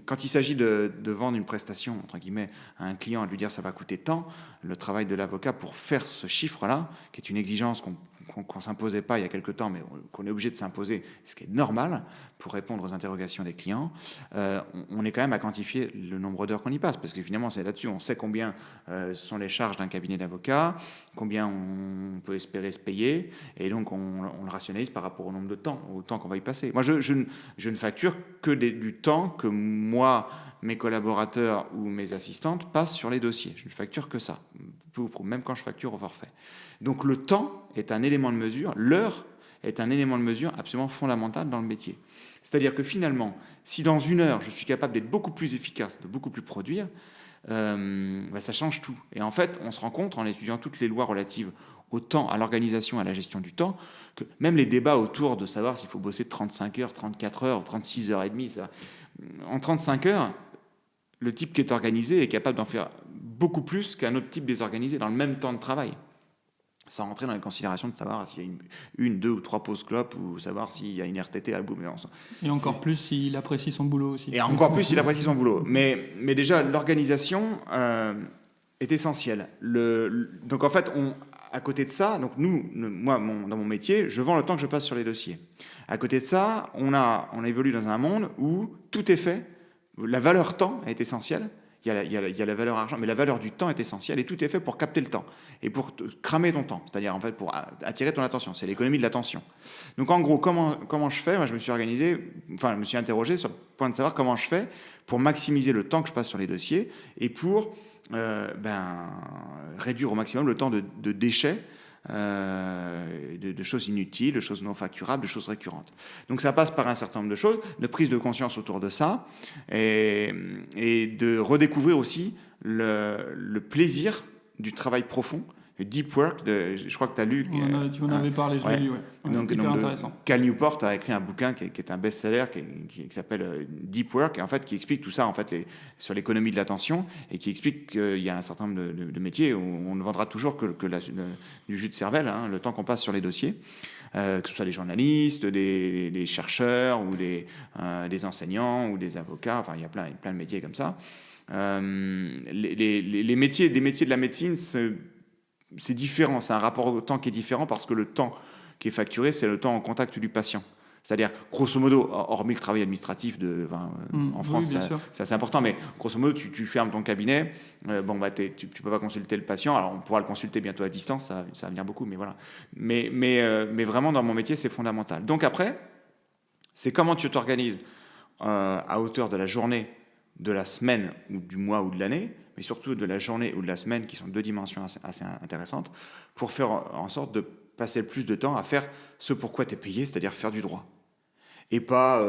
C: quand il s'agit de vendre une prestation, entre guillemets, à un client, à lui dire ça va coûter tant, le travail de l'avocat pour faire ce chiffre-là, qui est une exigence qu'on ne s'imposait pas il y a quelque temps, mais qu'on est obligé de s'imposer, ce qui est normal pour répondre aux interrogations des clients, on est quand même à quantifier le nombre d'heures qu'on y passe, parce que finalement c'est là-dessus, on sait combien sont les charges d'un cabinet d'avocats, combien on peut espérer se payer, et donc on le rationalise par rapport au nombre de temps, au temps qu'on va y passer. Moi je ne facture que du temps que moi, mes collaborateurs ou mes assistantes passent sur les dossiers. Je ne facture que ça, même quand je facture au forfait. Donc le temps est un élément de mesure, l'heure est un élément de mesure absolument fondamental dans le métier. C'est-à-dire que finalement, si dans une heure, je suis capable d'être beaucoup plus efficace, de beaucoup plus produire, ça change tout. Et en fait, on se rend compte, en étudiant toutes les lois relatives au temps, à l'organisation, à la gestion du temps, que même les débats autour de savoir s'il faut bosser 35 heures, 34 heures, 36 heures et demie, en 35 heures, le type qui est organisé est capable d'en faire beaucoup plus qu'un autre type désorganisé dans le même temps de travail, sans rentrer dans les considérations de savoir s'il y a une, deux ou trois pauses clopes, ou savoir s'il y a une RTT à bout.
A: Et encore plus s'il apprécie son boulot aussi.
C: Et encore plus s'il apprécie son boulot. Mais déjà, l'organisation est essentielle. Donc en fait, à côté de ça, donc moi, dans mon métier, je vends le temps que je passe sur les dossiers. À côté de ça, on évolue dans un monde où tout est fait. La valeur temps est essentielle. Il y a la valeur argent, mais la valeur du temps est essentielle, et tout est fait pour capter le temps et pour cramer ton temps, c'est-à-dire en fait pour attirer ton attention. C'est l'économie de l'attention. Donc en gros, comment je fais ? Moi, je me suis interrogé sur le point de savoir comment je fais pour maximiser le temps que je passe sur les dossiers et pour réduire au maximum le temps de déchets, de choses inutiles, de choses non facturables, de choses récurrentes. Donc ça passe par un certain nombre de choses, de prise de conscience autour de ça, et de redécouvrir aussi le plaisir du travail profond, le deep work. Je crois que tu as lu...
A: Tu m'en avais parlé, je l'ai lu, ouais.
C: Donc,
A: hyper intéressant.
C: Cal Newport a écrit un bouquin qui est un best-seller qui s'appelle Deep Work, et en fait qui explique tout ça en fait sur l'économie de l'attention, et qui explique qu'il y a un certain nombre de métiers où on ne vendra toujours que du jus de cervelle, le temps qu'on passe sur les dossiers. que ce soit des journalistes, des chercheurs ou des enseignants ou des avocats. Enfin, il y a plein de métiers comme ça. Les métiers de la médecine, c'est différent. C'est un rapport au temps qui est différent parce que le temps qui est facturé, c'est le temps en contact du patient. C'est-à-dire, grosso modo, hormis le travail administratif en France,
A: oui,
C: c'est assez important, mais grosso modo, tu fermes ton cabinet, tu peux pas consulter le patient, alors on pourra le consulter bientôt à distance, ça va venir beaucoup, mais voilà. Mais vraiment, dans mon métier, c'est fondamental. Donc après, c'est comment tu t'organises à hauteur de la journée, de la semaine, ou du mois, ou de l'année, mais surtout de la journée ou de la semaine, qui sont deux dimensions assez intéressantes, pour faire en sorte de passer le plus de temps à faire ce pourquoi tu es payé, c'est-à-dire faire du droit. Et pas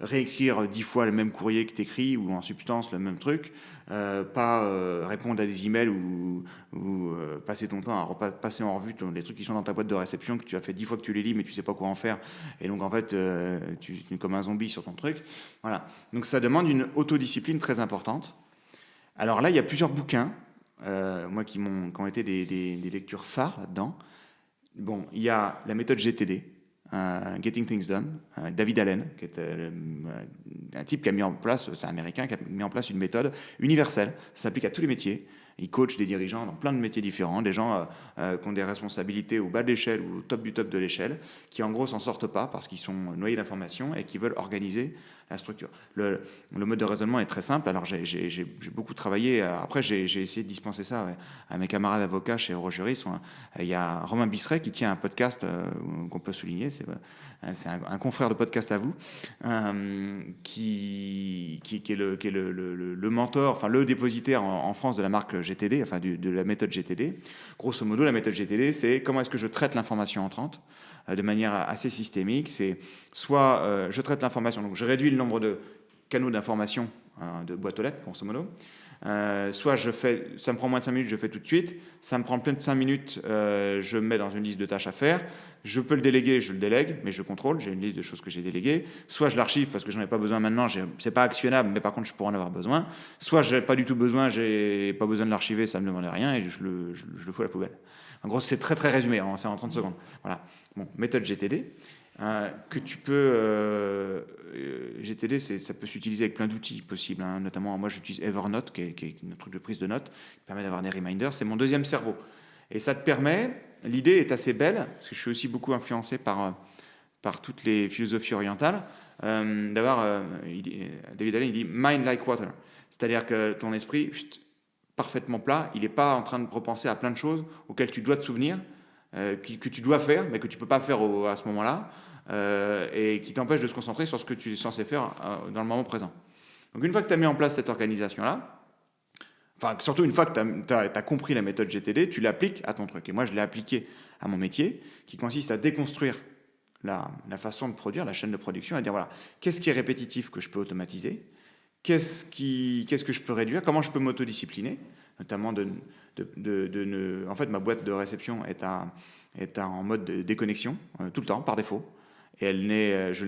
C: réécrire 10 fois le même courrier que tu écris ou en substance le même truc, pas répondre à des emails ou passer ton temps à passer en revue les trucs qui sont dans ta boîte de réception que tu as fait 10 fois que tu les lis mais tu sais pas quoi en faire et donc en fait tu es comme un zombie sur ton truc. Voilà. Donc ça demande une autodiscipline très importante. Alors là, il y a plusieurs bouquins moi qui ont été des lectures phares là-dedans. Bon, il y a la méthode GTD. Getting Things Done, David Allen, qui est un type qui a mis en place, c'est un Américain, qui a mis en place une méthode universelle, ça s'applique à tous les métiers. Il coach des dirigeants dans plein de métiers différents, des gens qui ont des responsabilités au bas de l'échelle ou au top du top de l'échelle, qui en gros s'en sortent pas parce qu'ils sont noyés d'informations et qui veulent organiser la structure. Le mode de raisonnement est très simple. Alors j'ai beaucoup travaillé. Après j'ai essayé de dispenser ça à mes camarades avocats chez Eurojuris. Il y a Romain Bisseret qui tient un podcast qu'on peut souligner. C'est un confrère de podcast à vous, qui est le mentor, enfin le dépositaire en France de la marque GTD, enfin de la méthode GTD. Grosso modo, la méthode GTD, c'est comment est-ce que je traite l'information entrante de manière assez systémique. C'est soit je traite l'information, donc je réduis le nombre de canaux d'information de boîte aux lettres, grosso modo. Soit ça me prend moins de 5 minutes, je fais tout de suite. Ça me prend plus de 5 minutes, je me mets dans une liste de tâches à faire. Je peux le déléguer, je le délègue, mais je contrôle. J'ai une liste de choses que j'ai déléguées. Soit je l'archive parce que j'en ai pas besoin maintenant, c'est pas actionnable, mais par contre je pourrais en avoir besoin. Soit j'ai pas du tout besoin, j'ai pas besoin de l'archiver, ça me demande rien et je le fous à la poubelle. En gros, c'est très très résumé, c'est en 30 secondes. Voilà. Bon, méthode GTD. Que tu peux GTD, ça peut s'utiliser avec plein d'outils possibles, hein. Notamment moi j'utilise Evernote qui est un truc de prise de notes qui permet d'avoir des reminders. C'est mon deuxième cerveau et ça te permet, l'idée est assez belle parce que je suis aussi beaucoup influencé par toutes les philosophies orientales, d'avoir David Allen, il dit mind like water, c'est-à-dire que ton esprit parfaitement plat, il n'est pas en train de repenser à plein de choses auxquelles tu dois te souvenir, que tu dois faire mais que tu peux pas faire à ce moment-là, et qui t'empêche de se concentrer sur ce que tu es censé faire dans le moment présent. Donc une fois que tu as mis en place cette organisation-là, enfin surtout une fois que tu as compris la méthode GTD, tu l'appliques à ton truc. Et moi je l'ai appliqué à mon métier, qui consiste à déconstruire la façon de produire, la chaîne de production, et dire voilà, qu'est-ce qui est répétitif que je peux automatiser, qu'est-ce que je peux réduire, comment je peux m'autodiscipliner, notamment en fait ma boîte de réception est en mode de déconnexion tout le temps par défaut. Et je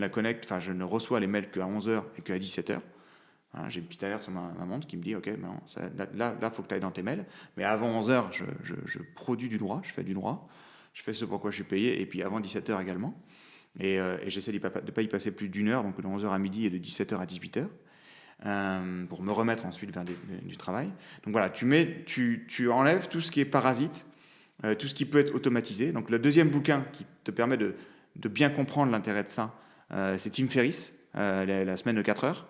C: ne reçois les mails qu'à 11h et qu'à 17h. Hein, j'ai une petite alerte sur ma montre qui me dit ok, là, faut que tu ailles dans tes mails. Mais avant 11h, je produis du droit, je fais du droit, je fais ce pourquoi je suis payé, et puis avant 17h également. Et j'essaie de ne pas y passer plus d'une heure, donc de 11h à midi et de 17h à 18h. Pour me remettre ensuite vers du travail. Donc voilà, tu enlèves tout ce qui est parasite, tout ce qui peut être automatisé. Donc le deuxième bouquin qui te permet de bien comprendre l'intérêt de ça, c'est Tim Ferriss, la semaine de 4 heures.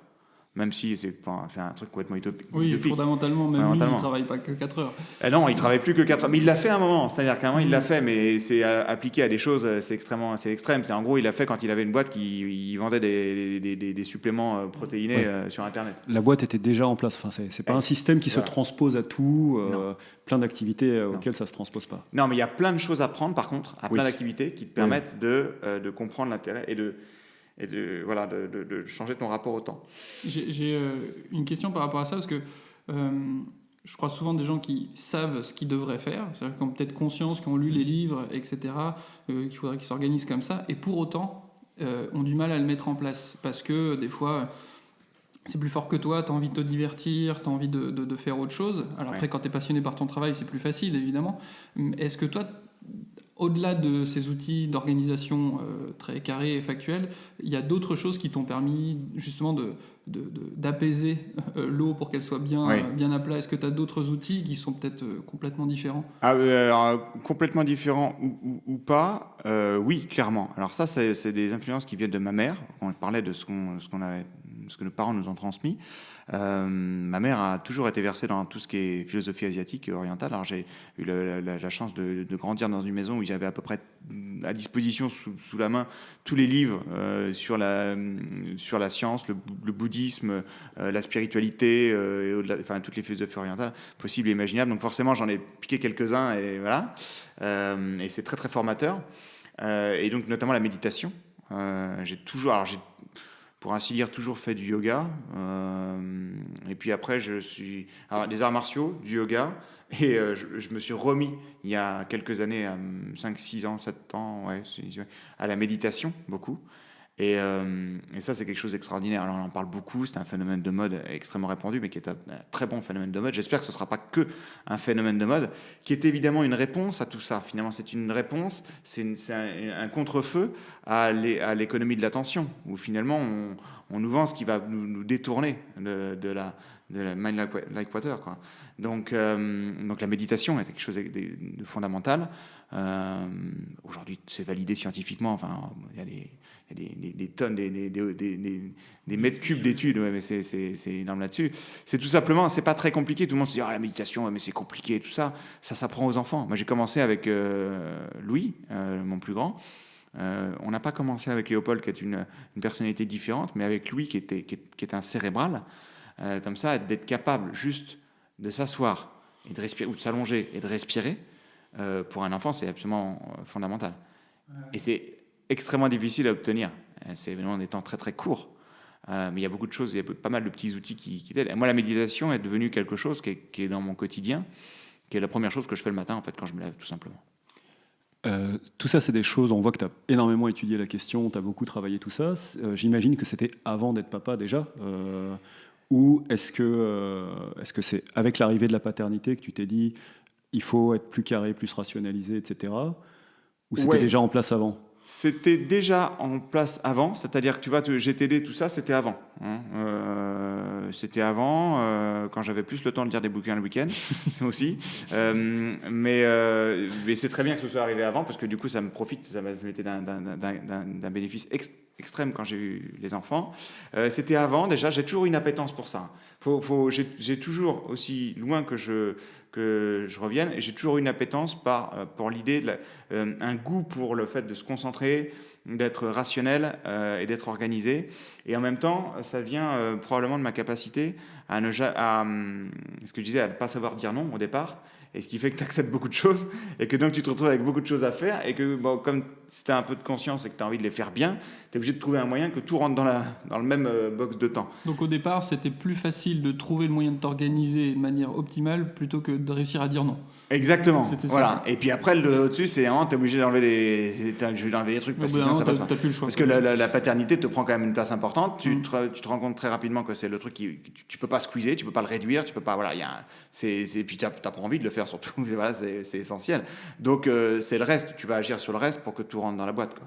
C: Même si c'est un truc complètement utopique.
A: Oui, fondamentalement, même lui, il ne travaille pas que 4 heures.
C: Non, il ne travaille plus que 4 heures. Mais il l'a fait à un moment. C'est-à-dire qu'à un moment, il l'a fait, mais c'est appliqué à des choses, c'est extrême. En gros, il l'a fait quand il avait une boîte qui vendait des suppléments protéinés sur Internet.
E: La boîte était déjà en place. Enfin, c'est pas un système qui se transpose à tout, plein d'activités auxquelles ça ne se transpose pas.
C: Non, mais il y a plein de choses à prendre, par contre, plein d'activités qui te permettent de comprendre l'intérêt et de changer ton rapport au temps.
A: J'ai une question par rapport à ça, parce que je crois souvent des gens qui savent ce qu'ils devraient faire, c'est-à-dire qui ont peut-être conscience, qui ont lu les livres, etc., qu'il faudrait qu'ils s'organisent comme ça, et pour autant ont du mal à le mettre en place, parce que des fois c'est plus fort que toi, tu as envie de te divertir, tu as envie de faire autre chose. Alors après, quand tu es passionné par ton travail, c'est plus facile, évidemment. Est-ce que toi, au-delà de ces outils d'organisation très carrés et factuels, il y a d'autres choses qui t'ont permis justement d'apaiser l'eau pour qu'elle soit bien à plat. Est-ce que tu as d'autres outils qui sont peut-être complètement différents ?
C: Alors, complètement différents ou pas, oui, clairement. Alors ça, c'est des influences qui viennent de ma mère. On parlait de ce que nos parents nous ont transmis. Ma mère a toujours été versée dans tout ce qui est philosophie asiatique et orientale. Alors j'ai eu la chance de grandir dans une maison où j'avais à peu près à disposition sous la main tous les livres sur la science, le bouddhisme, la spiritualité, et au-delà, enfin toutes les philosophies orientales possibles et imaginables. Donc forcément j'en ai piqué quelques-uns et voilà. Et c'est très très formateur. Et donc notamment la méditation. J'ai pour ainsi dire, toujours fait du yoga. Et puis après, des arts martiaux, du yoga. Et je me suis remis, il y a quelques années, 5, 6 ans, 7 ans, à la méditation, beaucoup. Et ça, c'est quelque chose d'extraordinaire. Alors, on en parle beaucoup, c'est un phénomène de mode extrêmement répandu, mais qui est un très bon phénomène de mode. J'espère que ce ne sera pas que un phénomène de mode, qui est évidemment une réponse à tout ça. Finalement, c'est une réponse, c'est un contre-feu à l'économie de l'attention, où finalement, on nous vend ce qui va nous détourner de la mind like water, quoi. Donc la méditation est quelque chose de fondamental. Aujourd'hui, c'est validé scientifiquement. Enfin, il y a des tonnes, des mètres cubes d'études, mais c'est énorme là-dessus. C'est tout simplement, c'est pas très compliqué. Tout le monde se dit, la méditation, mais c'est compliqué, tout ça. Ça s'apprend aux enfants. Moi, j'ai commencé avec Louis, mon plus grand. On n'a pas commencé avec Léopold, qui est une personnalité différente, mais avec Louis, qui est un cérébral. Comme ça, d'être capable juste de s'asseoir et de respirer, ou de s'allonger et de respirer, pour un enfant, c'est absolument fondamental. Et c'est extrêmement difficile à obtenir. C'est vraiment des temps très très courts. Mais il y a beaucoup de choses, il y a pas mal de petits outils qui t'aident. Et moi, la méditation est devenue quelque chose qui est dans mon quotidien, qui est la première chose que je fais le matin, en fait, quand je me lève, tout simplement.
E: Tout ça, c'est des choses, on voit que tu as énormément étudié la question, tu as beaucoup travaillé tout ça. J'imagine que c'était avant d'être papa déjà. Ou est-ce que c'est avec l'arrivée de la paternité que tu t'es dit il faut être plus carré, plus rationalisé, etc. Ou c'était déjà en place avant ?
C: C'était déjà en place avant, c'est-à-dire que tu vois, GTD, tout ça, c'était avant. C'était avant, quand j'avais plus le temps de lire des bouquins le week-end, aussi. Mais c'est très bien que ce soit arrivé avant, parce que du coup, ça m'était d'un bénéfice extrême quand j'ai eu les enfants. C'était avant, déjà, j'ai toujours une appétence pour ça. J'ai toujours, aussi loin que je revienne, et j'ai toujours une appétence pour l'idée, un goût pour le fait de se concentrer, d'être rationnel et d'être organisé. Et en même temps, ça vient probablement de ma capacité à ce que je disais, à ne pas savoir dire non au départ. Et ce qui fait que tu acceptes beaucoup de choses et que donc tu te retrouves avec beaucoup de choses à faire et que comme si tu as un peu de conscience et que tu as envie de les faire bien, tu es obligé de trouver un moyen que tout rentre dans le même box de temps.
A: Donc au départ, c'était plus facile de trouver le moyen de t'organiser de manière optimale plutôt que de réussir à dire non.
C: Exactement.
A: Voilà.
C: Et puis après, le au-dessus, c'est tu es obligé d'enlever les trucs parce que sinon ça passe pas.
A: Plus le choix,
C: parce que la paternité te prend quand même une place importante. Tu te rends compte très rapidement que c'est le truc tu peux pas squeezer, tu peux pas le réduire, tu peux pas. Voilà, puis t'as pas envie de le faire surtout. Voilà, c'est essentiel. Donc c'est le reste. Tu vas agir sur le reste pour que tout rentre dans la boîte, quoi.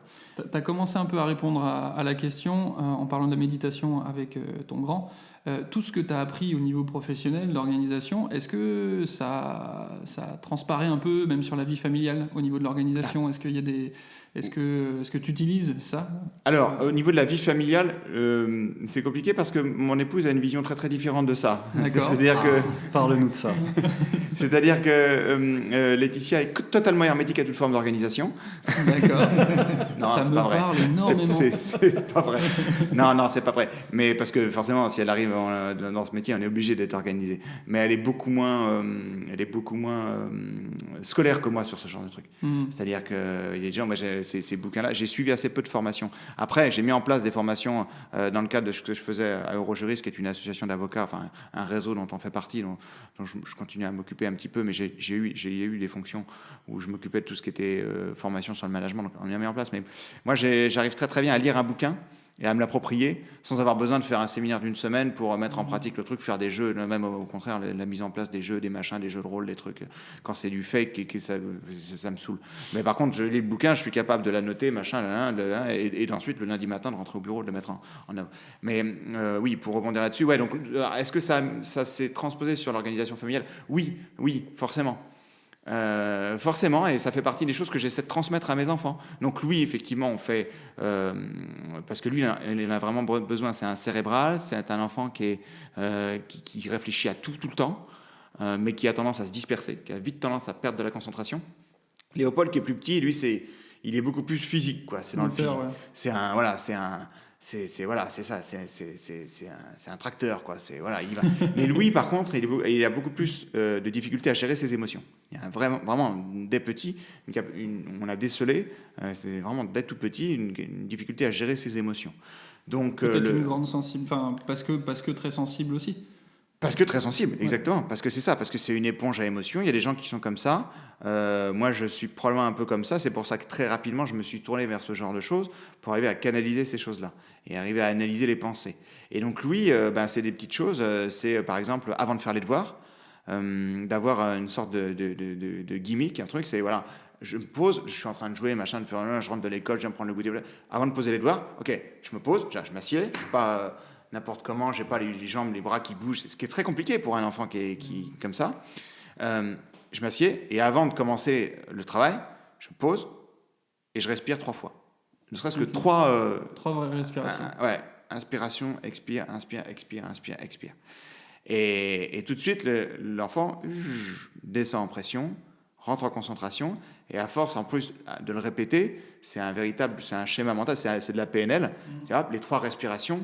A: Tu as commencé un peu à répondre à la question en parlant de la méditation avec ton grand. Tout ce que tu as appris au niveau professionnel, d'organisation, est-ce que ça transparaît un peu, même sur la vie familiale, au niveau de l'organisation ? Est-ce que tu utilises ça ?
C: Alors, au niveau de la vie familiale, c'est compliqué parce que mon épouse a une vision très très différente de ça.
A: D'accord.
C: C'est-à-dire que
E: parle-nous de ça.
C: C'est-à-dire que Laetitia est totalement hermétique à toute forme d'organisation.
A: D'accord.
C: Non,
A: ça
C: c'est
A: me
C: pas vrai.
A: parle énormément.
C: C'est pas vrai. Non, c'est pas vrai. Mais parce que forcément, si elle arrive dans ce métier, on est obligé d'être organisé. Mais elle est beaucoup moins scolaire que moi sur ce genre de truc. C'est-à-dire que il y a des gens, moi, ces bouquins-là, j'ai suivi assez peu de formations. Après, j'ai mis en place des formations dans le cadre de ce que je faisais à Eurojurist, qui est une association d'avocats, enfin un réseau dont on fait partie, dont je continue à m'occuper un petit peu, mais j'ai eu des fonctions où je m'occupais de tout ce qui était formation sur le management, donc on a mis en place. Mais moi, j'arrive très très bien à lire un bouquin et à me l'approprier sans avoir besoin de faire un séminaire d'une semaine pour mettre en pratique le truc, faire des jeux, même au contraire, la mise en place des jeux, des machins, des jeux de rôle, des trucs. Quand c'est du fake, ça me saoule. Mais par contre, je lis le bouquin, je suis capable de l'annoter, machin, et ensuite le lundi matin de rentrer au bureau, de le mettre en œuvre. Mais oui, pour rebondir là-dessus, ouais, donc est-ce que ça s'est transposé sur l'organisation familiale ? Oui, forcément. Forcément, et ça fait partie des choses que j'essaie de transmettre à mes enfants. Donc lui, effectivement, on fait parce que lui, il a vraiment besoin. C'est un cérébral, c'est un enfant qui réfléchit à tout le temps, mais qui a tendance à se disperser, qui a vite tendance à perdre de la concentration. Léopold, qui est plus petit, lui, il est beaucoup plus physique, quoi. C'est dans le physique. Ouais. C'est un tracteur, quoi. Il va. Mais lui, par contre, il a beaucoup plus de difficultés à gérer ses émotions. Il y a vraiment dès petit, on a décelé, c'est vraiment dès tout petit, une difficulté à gérer ses émotions. Donc
A: peut-être une grande sensible, enfin parce que très sensible aussi.
C: Parce que très sensible, exactement. Parce que c'est ça, parce que c'est une éponge à émotions. Il y a des gens qui sont comme ça. Moi, je suis probablement un peu comme ça. C'est pour ça que très rapidement, je me suis tourné vers ce genre de choses pour arriver à canaliser ces choses-là et arriver à analyser les pensées. Et donc, lui, c'est des petites choses. C'est, par exemple, avant de faire les devoirs, d'avoir une sorte de gimmick, un truc. C'est, voilà, je me pose, je suis en train de jouer, machin, je rentre de l'école, je viens prendre le goûter. Avant de poser les devoirs, ok, je me pose, je m'assieds, je ne suis pas... n'importe comment, j'ai pas les jambes, les bras qui bougent, ce qui est très compliqué pour un enfant qui est comme ça. Je m'assieds et avant de commencer le travail, je me pose et je respire 3 fois. Ne serait-ce que 3
A: vraies respirations.
C: Ouais, inspiration, expire, inspire, expire, inspire, expire. Et tout de suite, l'enfant descend en pression, rentre en concentration, et à force, en plus de le répéter, c'est un schéma mental, c'est de la PNL. Les 3 respirations,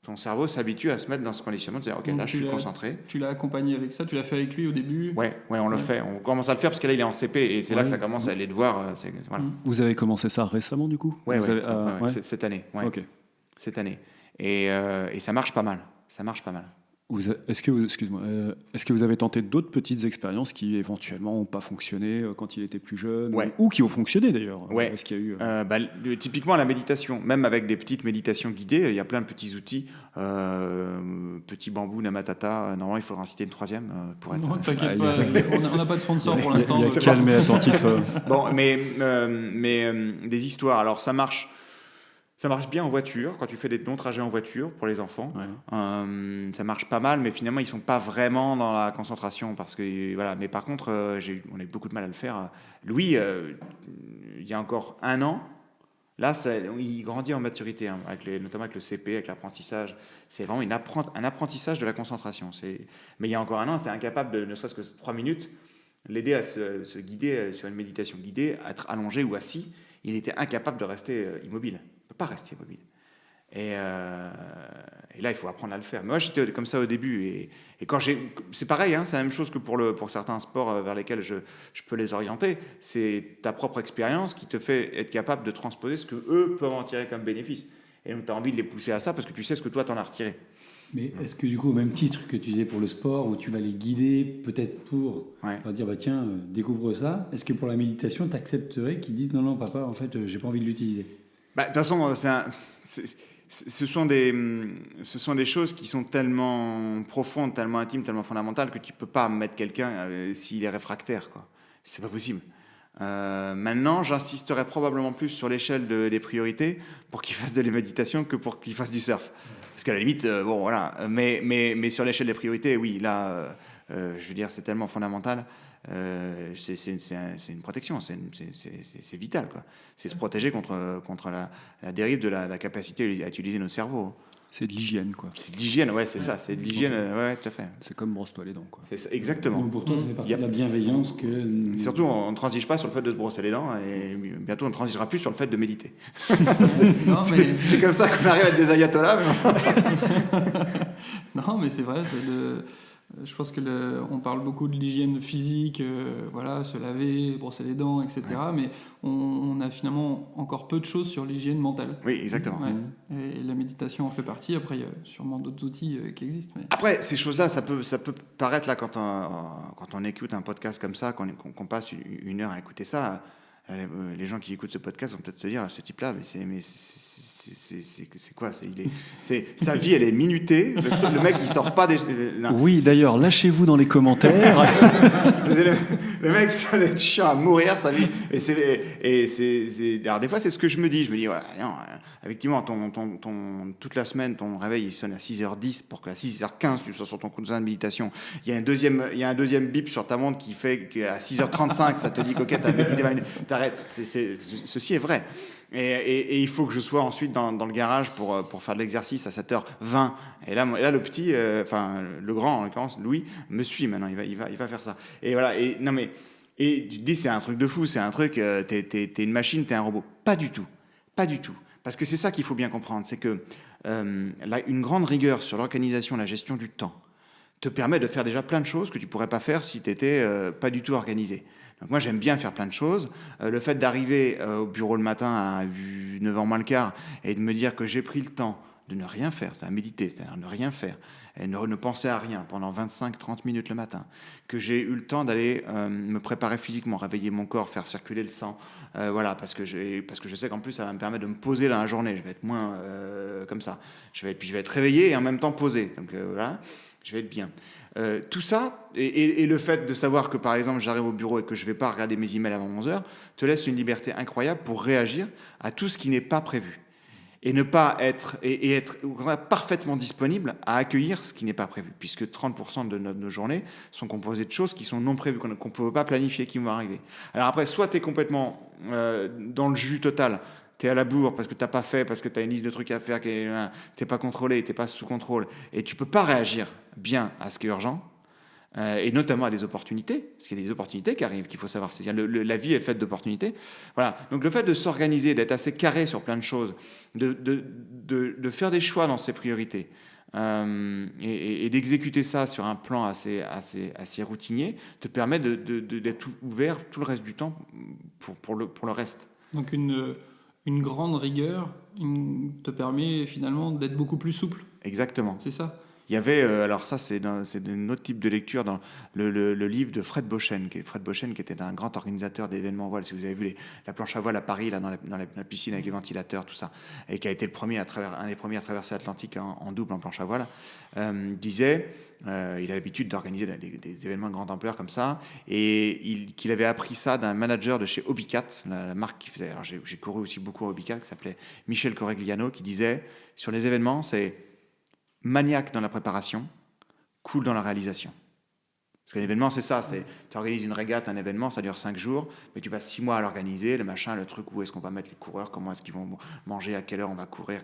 C: ton cerveau s'habitue à se mettre dans ce conditionnement, de dire ok, là je suis concentré.
A: Tu l'as accompagné avec ça, tu l'as fait avec lui au début.
C: Ouais, on le fait. On commence à le faire parce que là il est en CP et c'est là que ça commence à aller devoir. Voilà.
E: Vous avez commencé ça récemment du coup ?
C: Ouais. Cette année. Ouais.
E: Ok.
C: Cette année. Et ça marche pas mal. Est-ce
E: que vous avez tenté d'autres petites expériences qui éventuellement n'ont pas fonctionné quand il était plus jeune,
C: ouais.
E: ou qui ont fonctionné d'ailleurs?
C: Ouais.
E: Est-ce qu'il y a eu
C: typiquement la méditation, même avec des petites méditations guidées, il y a plein de petits outils, petit bambou, namatata. Normalement, il faudra en citer une 3e pour être.
A: Non, t'inquiète pas, on n'a pas de sponsor pour l'instant.
E: Il y a calme et attentif.
C: Bon, mais des histoires. Alors ça marche. Ça marche bien en voiture, quand tu fais des longs trajets en voiture pour les enfants. Ouais. Ça marche pas mal, mais finalement, ils ne sont pas vraiment dans la concentration. Parce que, voilà. Mais par contre, on a eu beaucoup de mal à le faire. Louis, il y a encore 1 an, là, il grandit en maturité, hein, notamment avec le CP, avec l'apprentissage. C'est vraiment un apprentissage de la concentration. Mais il y a encore 1 an, c'était incapable de, ne serait-ce que 3 minutes, l'aider à se guider sur une méditation guidée, à être allongé ou assis. Il était incapable de rester immobile. Il ne peut pas rester immobile. Et là, il faut apprendre à le faire. Mais moi, j'étais comme ça au début. Et quand c'est pareil, hein, c'est la même chose que pour certains sports vers lesquels je peux les orienter. C'est ta propre expérience qui te fait être capable de transposer ce qu'eux peuvent en tirer comme bénéfice. Et donc, tu as envie de les pousser à ça parce que tu sais ce que toi, t'en as retiré.
D: Mais est-ce que du coup, au même titre que tu disais pour le sport, où tu vas les guider peut-être pour leur dire tiens, découvre ça, est-ce que pour la méditation, tu accepterais qu'ils disent non, papa, en fait, j'ai pas envie de l'utiliser?
C: De toute façon, ce sont des choses qui sont tellement profondes, tellement intimes, tellement fondamentales que tu peux pas mettre quelqu'un s'il est réfractaire, quoi. C'est pas possible. Maintenant, j'insisterai probablement plus sur l'échelle des priorités pour qu'il fasse de la méditation que pour qu'il fasse du surf. Parce qu'à la limite, bon, voilà. Mais sur l'échelle des priorités, oui, là, je veux dire, c'est tellement fondamental. C'est une protection, c'est vital, quoi. C'est se protéger contre la dérive de la capacité à utiliser nos cerveaux.
E: C'est de l'hygiène, quoi.
C: C'est de l'hygiène, ouais, c'est ça. C'est de l'hygiène, ouais, tout à fait.
E: C'est comme brosse-toi les dents, quoi.
C: C'est ça, exactement.
D: Donc pour toi, ça fait partie de la bienveillance que...
C: Surtout, on ne transige pas sur le fait de se brosser les dents et bientôt, on ne transigera plus sur le fait de méditer. C'est comme ça qu'on arrive à être des ayatollahs.
A: Non, mais c'est vrai, je pense on parle beaucoup de l'hygiène physique, voilà, se laver, brosser les dents, etc. Ouais. Mais on a finalement encore peu de choses sur l'hygiène mentale.
C: Oui, exactement.
A: Ouais. Et la méditation en fait partie. Après, il y a sûrement d'autres outils qui existent. Mais...
C: Après, ces choses-là, ça peut paraître là quand on écoute un podcast comme ça, qu'on passe 1 heure à écouter ça. Les gens qui écoutent ce podcast vont peut-être se dire, ce type-là, mais c'est quoi, sa vie, elle est minutée. Le mec, il sort pas des. Non.
E: Oui, d'ailleurs, lâchez-vous dans les commentaires.
C: le mec, ça va être chiant à mourir, sa vie. Alors, des fois, c'est ce que je me dis. Je me dis, ouais, non, effectivement, toute la semaine, ton réveil, il sonne à 6h10 pour qu'à 6h15, tu sois sur ton coussin de méditation. Il y a un deuxième bip sur ta montre qui fait qu'à 6h35, ça te dit qu'ok, t'as médité 20 minutes. T'arrêtes. Ceci est vrai. Et il faut que je sois ensuite dans le garage pour faire de l'exercice à 7h20. Et là, le petit, le grand, en l'occurrence, Louis, me suit maintenant. Il va faire ça. Et voilà. Et tu te dis, c'est un truc de fou. C'est un truc, t'es une machine, t'es un robot. Pas du tout. Pas du tout. Parce que c'est ça qu'il faut bien comprendre. C'est que une grande rigueur sur l'organisation, la gestion du temps, te permet de faire déjà plein de choses que tu pourrais pas faire si tu n'étais pas du tout organisé. Donc moi, j'aime bien faire plein de choses. Le fait d'arriver au bureau le matin à 9h moins le quart et de me dire que j'ai pris le temps de ne rien faire, c'est-à-dire méditer, c'est-à-dire ne rien faire, et ne penser à rien pendant 25-30 minutes le matin, que j'ai eu le temps d'aller me préparer physiquement, réveiller mon corps, faire circuler le sang, voilà, parce que je sais qu'en plus, ça va me permettre de me poser dans la journée. Je vais être moins comme ça. Je vais être réveillé et en même temps posé. Donc voilà, je vais être bien. Tout ça, et le fait de savoir que, par exemple, j'arrive au bureau et que je ne vais pas regarder mes emails avant 11h, te laisse une liberté incroyable pour réagir à tout ce qui n'est pas prévu. Et ne pas être parfaitement disponible à accueillir ce qui n'est pas prévu, puisque 30% de nos journées sont composées de choses qui sont non prévues, qu'on ne peut pas planifier, qui vont arriver. Alors après, soit tu es complètement dans le jus total, tu es à la bourre parce que tu n'as pas fait, parce que tu as une liste de trucs à faire, tu n'es pas contrôlé, tu n'es pas sous contrôle, et tu ne peux pas réagir bien à ce qui est urgent, et notamment à des opportunités, parce qu'il y a des opportunités qui arrivent, qu'il faut savoir saisir. La vie est faite d'opportunités. Voilà. Donc le fait de s'organiser, d'être assez carré sur plein de choses, de faire des choix dans ses priorités, et d'exécuter ça sur un plan assez routinier, te permet d'être ouvert tout le reste du temps pour le reste. Donc
A: une grande rigueur te permet finalement d'être beaucoup plus souple.
C: Exactement.
A: C'est ça.
C: Il y avait, alors ça c'est un autre type de lecture dans le livre de Fred Beauchesne, qui était un grand organisateur d'événements voile. Si vous avez vu la planche à voile à Paris, là, dans la piscine avec les ventilateurs, tout ça, et qui a été un des premiers à traverser l'Atlantique en double en planche à voile, disait, il a l'habitude d'organiser des événements de grande ampleur comme ça, et qu'il avait appris ça d'un manager de chez Obicat, la marque qui faisait, alors j'ai couru aussi beaucoup à Obicat, qui s'appelait Michel Corregliano, qui disait, sur les événements, c'est maniaque dans la préparation, cool dans la réalisation. Parce qu'un événement, c'est ça, tu organises une régate, un événement, ça dure 5 jours, mais tu passes 6 mois à l'organiser, le machin, le truc, où est-ce qu'on va mettre les coureurs, comment est-ce qu'ils vont manger, à quelle heure on va courir,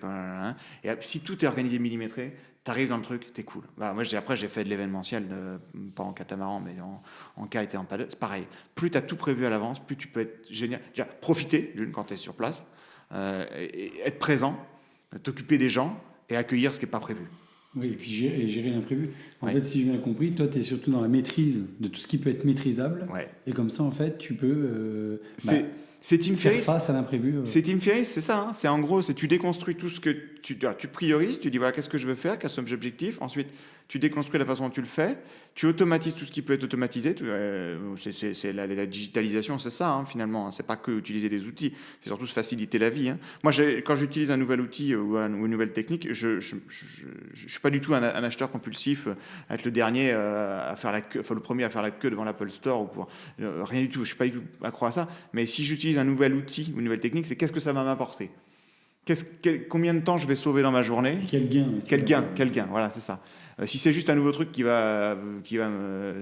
C: et si tout est organisé millimétré, t'arrives dans le truc, t'es cool. Bah, moi, après, j'ai fait de l'événementiel, pas en catamaran, mais en kite et en paddle, c'est pareil. Plus t'as tout prévu à l'avance, plus tu peux être génial. Déjà, profiter, quand t'es sur place, et être présent, t'occuper des gens, et accueillir ce qui n'est pas prévu.
D: Oui, et puis gérer l'imprévu. En fait, si j'ai bien compris, toi, tu es surtout dans la maîtrise de tout ce qui peut être maîtrisable.
C: Ouais.
D: Et comme ça, en fait, tu peux
C: c'est Tim Ferriss.
D: Faire face à l'imprévu.
C: C'est Tim Ferriss, c'est ça. Hein. C'est en gros, tu déconstruis tout ce que tu priorises, tu dis voilà, qu'est-ce que je veux faire, quels sont mes objectifs. Ensuite, tu déconstruis la façon dont tu le fais. Tu automatises tout ce qui peut être automatisé. C'est la digitalisation, c'est ça, hein, finalement. Hein. C'est pas que utiliser des outils, c'est surtout se faciliter la vie. Hein. Moi, quand j'utilise un nouvel outil ou une nouvelle technique, je suis pas du tout un acheteur compulsif, être le dernier à faire la queue, le premier à faire la queue devant l'Apple Store ou rien du tout. Je suis pas du tout accro à ça. Mais si j'utilise un nouvel outil ou une nouvelle technique, c'est qu'est-ce que ça va m'apporter. Combien de temps je vais sauver dans ma journée.
D: Quel gain.
C: Quel gain, voilà, c'est ça. Si c'est juste un nouveau truc qui va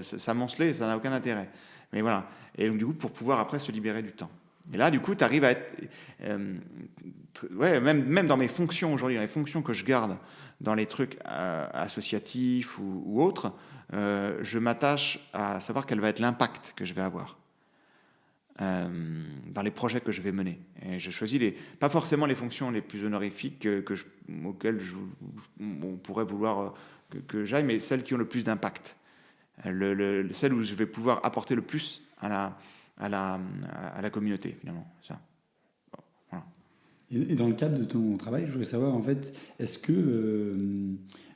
C: s'amonceler, ça n'a aucun intérêt. Mais voilà. Et donc, du coup, pour pouvoir après se libérer du temps. Et là, du coup, tu arrives à être... même dans mes fonctions aujourd'hui, dans les fonctions que je garde dans les trucs associatifs ou autres, je m'attache à savoir quel va être l'impact que je vais avoir dans les projets que je vais mener. Et je choisis pas forcément les fonctions les plus honorifiques auxquelles on pourrait vouloir que j'aille, mais celles qui ont le plus d'impact. Celles où je vais pouvoir apporter le plus à la communauté, finalement. Ça. Bon, voilà.
D: Et dans le cadre de ton travail, je voudrais savoir, en fait, est-ce que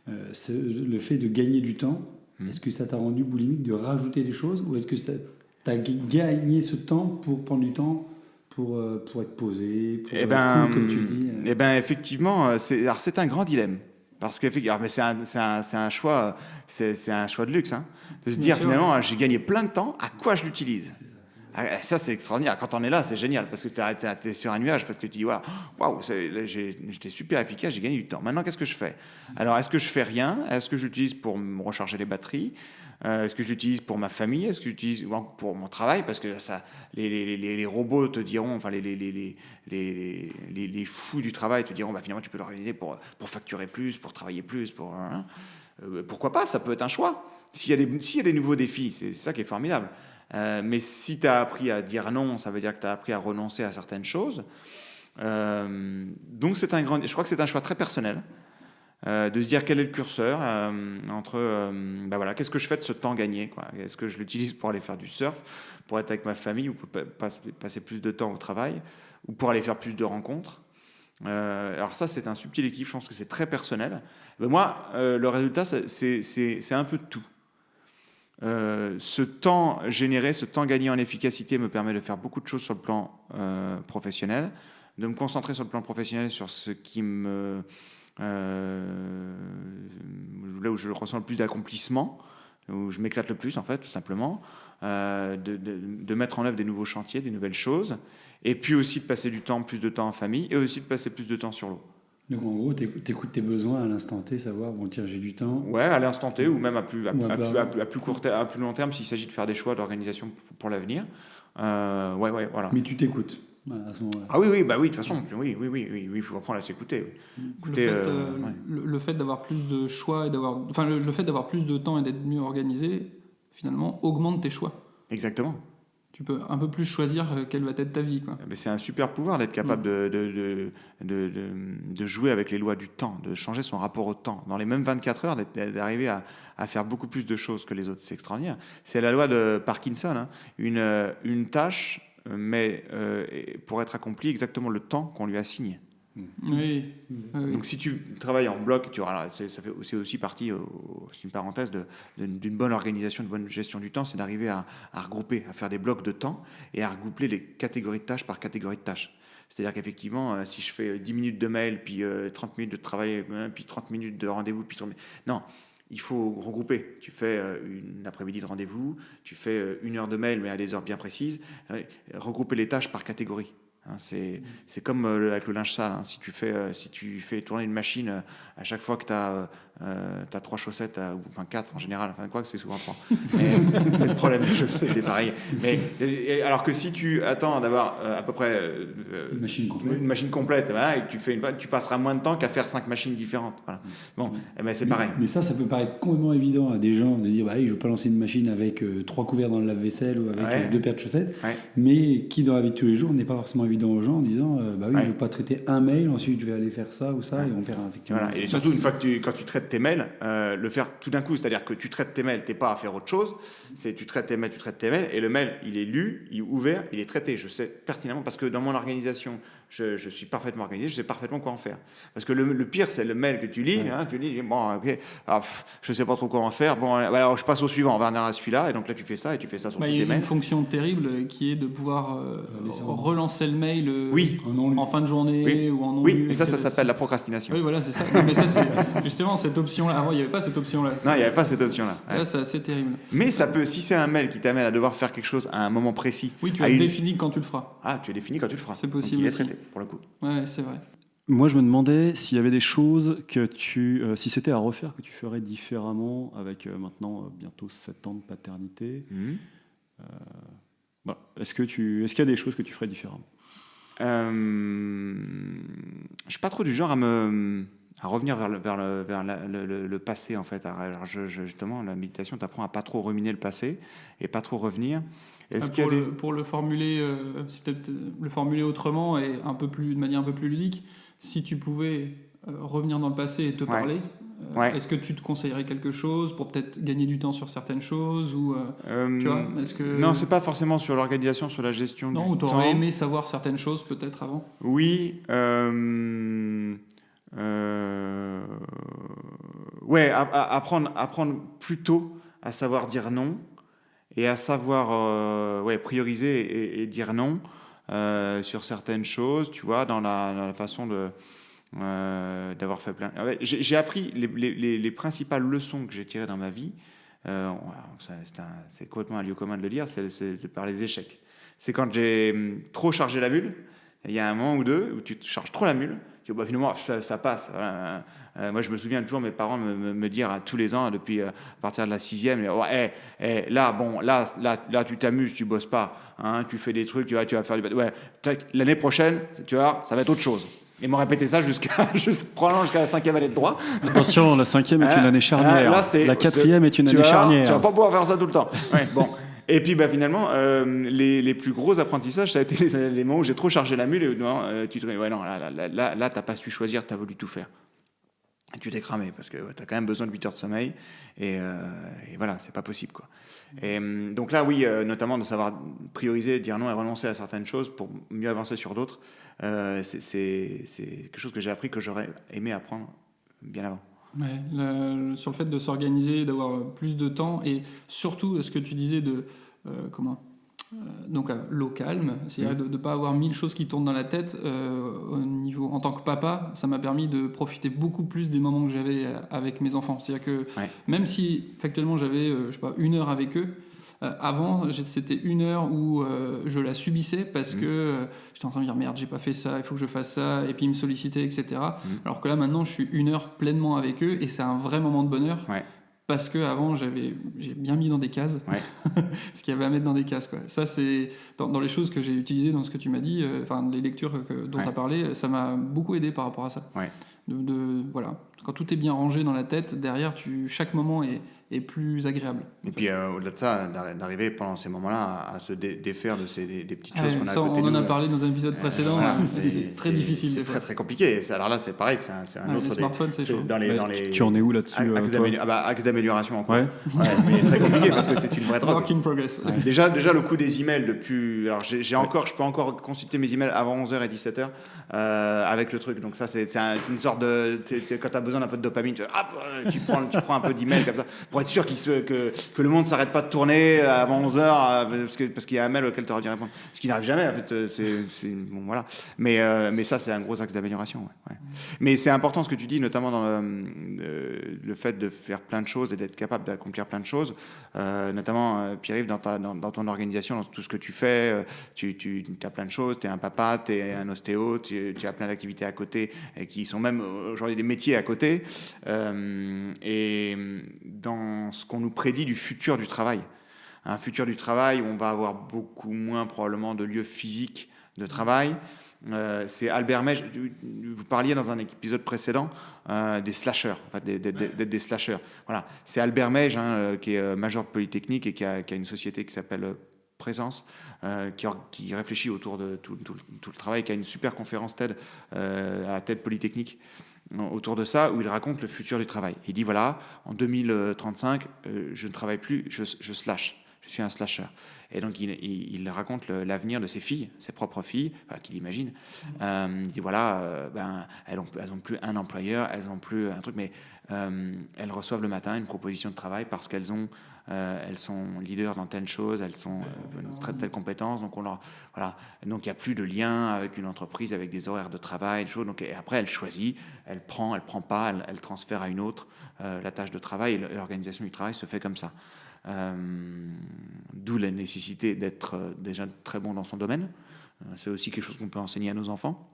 D: le fait de gagner du temps, est-ce que ça t'a rendu boulimique de rajouter des choses, ou est-ce que tu as gagné ce temps pour prendre du temps pour être posé, pour
C: Eh
D: être cool, comme tu dis.
C: Eh ben, effectivement, c'est un grand dilemme. Parce que mais c'est un choix, c'est un choix de luxe, hein, de se dire finalement, j'ai gagné plein de temps, à quoi je l'utilise? Ça, c'est extraordinaire. Quand on est là, c'est génial parce que tu es sur un nuage, parce que tu dis waouh, j'étais super efficace, j'ai gagné du temps. Maintenant, qu'est-ce que je fais? Alors, est-ce que je fais rien? Est-ce que j'utilise pour me recharger les batteries? Est-ce que j'utilise pour ma famille? Est-ce que j'utilise pour mon travail? Parce que ça, les robots te diront, enfin les fous du travail te diront, finalement tu peux l'organiser pour facturer plus, pour travailler plus, pourquoi pas? Ça peut être un choix. S'il y a des nouveaux défis, c'est ça qui est formidable. Mais si tu as appris à dire non, ça veut dire que tu as appris à renoncer à certaines choses. Donc je crois que c'est un choix très personnel. De se dire quel est le curseur entre qu'est-ce que je fais de ce temps gagné, quoi. Est-ce que je l'utilise pour aller faire du surf, pour être avec ma famille ou pour passer plus de temps au travail ou pour aller faire plus de rencontres. Alors ça, c'est un subtil équilibre, je pense que c'est très personnel. Mais moi, le résultat, c'est un peu de tout. Ce temps généré, ce temps gagné en efficacité me permet de faire beaucoup de choses sur le plan professionnel, de me concentrer sur le plan professionnel sur ce qui me... là où je ressens le plus d'accomplissement, où je m'éclate le plus en fait, tout simplement, de mettre en œuvre des nouveaux chantiers, des nouvelles choses, et puis aussi de passer plus de temps en famille, et aussi de passer plus de temps sur l'eau.
D: Donc en gros, tu écoutes tes besoins à l'instant T, savoir, tiens, j'ai du temps.
C: Ouais, à l'instant T, ou même à plus long terme, s'il s'agit de faire des choix d'organisation pour l'avenir. Voilà.
D: Mais tu t'écoutes à ce moment-là.
C: Ah oui, de toute façon, oui, il faut apprendre à s'écouter. Oui.
A: Le fait d'avoir plus de choix et le fait d'avoir plus de temps et d'être mieux organisé, finalement, augmente tes choix.
C: Exactement.
A: Tu peux un peu plus choisir quelle va être ta vie, quoi.
C: Mais c'est un super pouvoir d'être capable de jouer avec les lois du temps, de changer son rapport au temps. Dans les mêmes 24 heures, d'arriver à faire beaucoup plus de choses que les autres. C'est extraordinaire. C'est la loi de Parkinson. Hein. Une tâche, mais pour être accomplie exactement le temps qu'on lui assigne.
A: Oui.
C: Donc si tu travailles en bloc, c'est aussi partie, c'est une parenthèse d'une bonne organisation, de bonne gestion du temps, c'est d'arriver à regrouper, à faire des blocs de temps et à regrouper les catégories de tâches par catégorie de tâches. C'est-à-dire qu'effectivement, si je fais 10 minutes de mail, puis 30 minutes de travail, puis 30 minutes de rendez-vous, puis 30 minutes... Non, il faut regrouper. Tu fais une après-midi de rendez-vous, tu fais 1 heure de mail, mais à des heures bien précises. Regrouper les tâches par catégorie. Hein, c'est comme avec le linge sale. Hein. Si tu fais tourner une machine à chaque fois que tu as 3 chaussettes, enfin 4 en général, enfin quoi que c'est souvent 3. C'est le problème des chaussettes, c'est pareil. Alors que si tu attends d'avoir à peu près une machine complète, voilà, et que tu passeras moins de temps qu'à faire 5 machines différentes. Voilà. Bon, c'est pareil.
D: Mais ça peut paraître complètement évident à des gens de dire je ne veux pas lancer une machine avec 3 couverts dans le lave-vaisselle ou avec 2 paires de chaussettes, mais qui dans la vie de tous les jours n'est pas forcément évident aux gens en disant je ne veux pas traiter un mail, ensuite je vais aller faire ça ou ça, et on perd effectivement.
C: Voilà. Et surtout, une fois que quand tu traites tes mails, le faire tout d'un coup, c'est-à-dire que tu traites tes mails, tu n'es pas à faire autre chose, tu traites tes mails, et le mail, il est lu, il est ouvert, il est traité. Je sais pertinemment, parce que dans mon organisation, je suis parfaitement organisé, je sais parfaitement quoi en faire. Parce que le pire, c'est le mail que tu lis, tu lis, bon, ok, je sais pas trop quoi en faire, bon, alors je passe au suivant, on va venir à celui-là, et donc là tu fais ça, et tu fais ça sur tous tes mails.
A: Il y a une fonction terrible qui est de pouvoir relancer le mail en fin de journée ou en non-lu.
C: Oui, mais ça s'appelle la procrastination.
A: Oui, voilà, c'est ça. Mais ça, c'est justement cette option-là. Avant, il n'y avait pas cette option-là.
C: Non, il n'y avait pas cette option-là.
A: Là, c'est assez terrible.
C: Mais ça peut, si c'est un mail qui t'amène à devoir faire quelque chose à un moment précis.
A: Oui, tu as défini quand tu le feras.
C: Ah, tu es défini quand tu le feras.
A: C'est possible.
C: Donc, il est traité, pour le coup.
A: Ouais, c'est vrai.
E: Moi, je me demandais s'il y avait des choses que si c'était à refaire, que tu ferais différemment avec maintenant bientôt 7 ans de paternité. Voilà. Est-ce qu'il y a des choses que tu ferais différemment?
C: Je suis pas trop du genre à revenir vers le passé, en fait. Alors, justement, la méditation t'apprend à pas trop ruminer le passé et pas trop revenir.
A: Pour le formuler, c'est peut-être le formuler autrement et de manière un peu plus ludique, si tu pouvais revenir dans le passé et te parler, est-ce que tu te conseillerais quelque chose pour peut-être gagner du temps sur certaines choses ou tu vois,
C: Non, c'est pas forcément sur l'organisation, sur la gestion du temps.
A: Non, ou t'aurais aimé savoir certaines choses peut-être avant.
C: Oui. Apprendre plus tôt à savoir dire non et à savoir prioriser et dire non. sur certaines choses, tu vois, dans la façon d'avoir fait plein. J'ai appris les principales leçons que j'ai tirées dans ma vie. C'est complètement un lieu commun de le dire, c'est par les échecs. C'est quand j'ai trop chargé la mule, il y a un moment ou deux où tu te charges trop la mule, tu dis, bah, finalement ça passe. Voilà. Moi je me souviens toujours mes parents me dire tous les ans, depuis à partir de la 6e, là tu t'amuses, tu bosses pas, hein, tu fais des trucs, tu vas faire du... Ouais, l'année prochaine, tu vois, ça va être autre chose. Ils m'ont répété ça probablement jusqu'à la 5e année de droit.
E: Attention, la 5e est une année charnière. La 4e est une année charnière.
C: Tu vas pas pouvoir faire ça tout le temps. Ouais, bon. Et puis finalement, les plus gros apprentissages, ça a été les moments où j'ai trop chargé la mule et tu te dis, ouais, non, là t'as pas su choisir, t'as voulu tout faire. Et tu t'es cramé parce que t'as quand même besoin de 8 heures de sommeil et voilà, c'est pas possible, quoi. Et donc là, oui, notamment de savoir prioriser, dire non et renoncer à certaines choses pour mieux avancer sur d'autres, c'est quelque chose que j'ai appris, que j'aurais aimé apprendre bien avant.
A: Ouais, sur le fait de s'organiser, d'avoir plus de temps et surtout ce que tu disais de l'eau calme, c'est-à-dire de ne pas avoir 1000 choses qui tournent dans la tête. En tant que papa, ça m'a permis de profiter beaucoup plus des moments que j'avais avec mes enfants. C'est-à-dire que même si factuellement j'avais 1 heure avec eux, avant c'était 1 heure où je la subissais parce que j'étais en train de dire merde, j'ai pas fait ça, il faut que je fasse ça, et puis ils me sollicitaient, etc. Alors que là maintenant je suis 1 heure pleinement avec eux et c'est un vrai moment de bonheur. Parce qu'avant, j'ai bien mis dans des cases ce qu'il y avait à mettre dans des cases, quoi. Ça, c'est dans les choses que j'ai utilisées dans ce que tu m'as dit, les lectures dont tu as parlé, ça m'a beaucoup aidé par rapport à ça. Voilà. Quand tout est bien rangé dans la tête, derrière, chaque moment est plus agréable.
C: Et puis, au-delà de ça, d'arriver pendant ces moments-là à se défaire de des petites choses qu'on a à côté de nous.
A: On en a parlé dans un épisode précédent. C'est très difficile.
C: C'est très, très compliqué. Alors là, c'est pareil, c'est un autre...
A: Les smartphones, c'est chaud.
E: Tu en es où là-dessus,
C: axe d'amélioration encore. Mais très compliqué parce que c'est une vraie drogue.
A: Work in progress.
C: Déjà, le coup des emails depuis... Alors, je peux encore consulter mes emails avant 11h et 17h avec le truc. Donc ça, c'est une sorte de... Quand tu as besoin d'un peu de dopamine, tu prends un peu d'emails comme ça pour être sûr que le monde ne s'arrête pas de tourner avant 11h parce qu'il y a un mail auquel tu aurais dû répondre. Ce qui n'arrive jamais, en fait. Bon, voilà. Mais ça, c'est un gros axe d'amélioration. Ouais. Mais c'est important ce que tu dis, notamment dans le fait de faire plein de choses et d'être capable d'accomplir plein de choses. Notamment, Pierre-Yves, dans ton organisation, dans tout ce que tu fais, tu as plein de choses. Tu es un papa, tu es un ostéo, tu as plein d'activités à côté qui sont même aujourd'hui des métiers à côté. Et dans ce qu'on nous prédit du futur du travail. Un futur du travail où on va avoir beaucoup moins probablement de lieux physiques de travail. C'est Albert Mège, vous parliez dans un épisode précédent des slashers, en fait, des slashers. Voilà. C'est Albert Mège, qui est major de Polytechnique et qui a une société qui s'appelle Présence, qui réfléchit autour de tout le travail, qui a une super conférence TED à TED Polytechnique autour de ça, où il raconte le futur du travail. Il dit, voilà, en 2035, je ne travaille plus, je slash. Je suis un slasher. Et donc, il raconte l'avenir de ses filles, ses propres filles, qu'il imagine. Il dit, voilà, elles ont plus un employeur, elles ont plus un truc, mais elles reçoivent le matin une proposition de travail parce qu'elles sont leaders dans telle chose, elles sont telle compétence, donc voilà. Donc il n'y a plus de lien avec une entreprise, avec des horaires de travail, des choses. Donc, et après elle choisit, elle prend pas, elle transfère à une autre la tâche de travail, et l'organisation du travail se fait comme ça. D'où la nécessité d'être déjà très bon dans son domaine. C'est aussi quelque chose qu'on peut enseigner à nos enfants.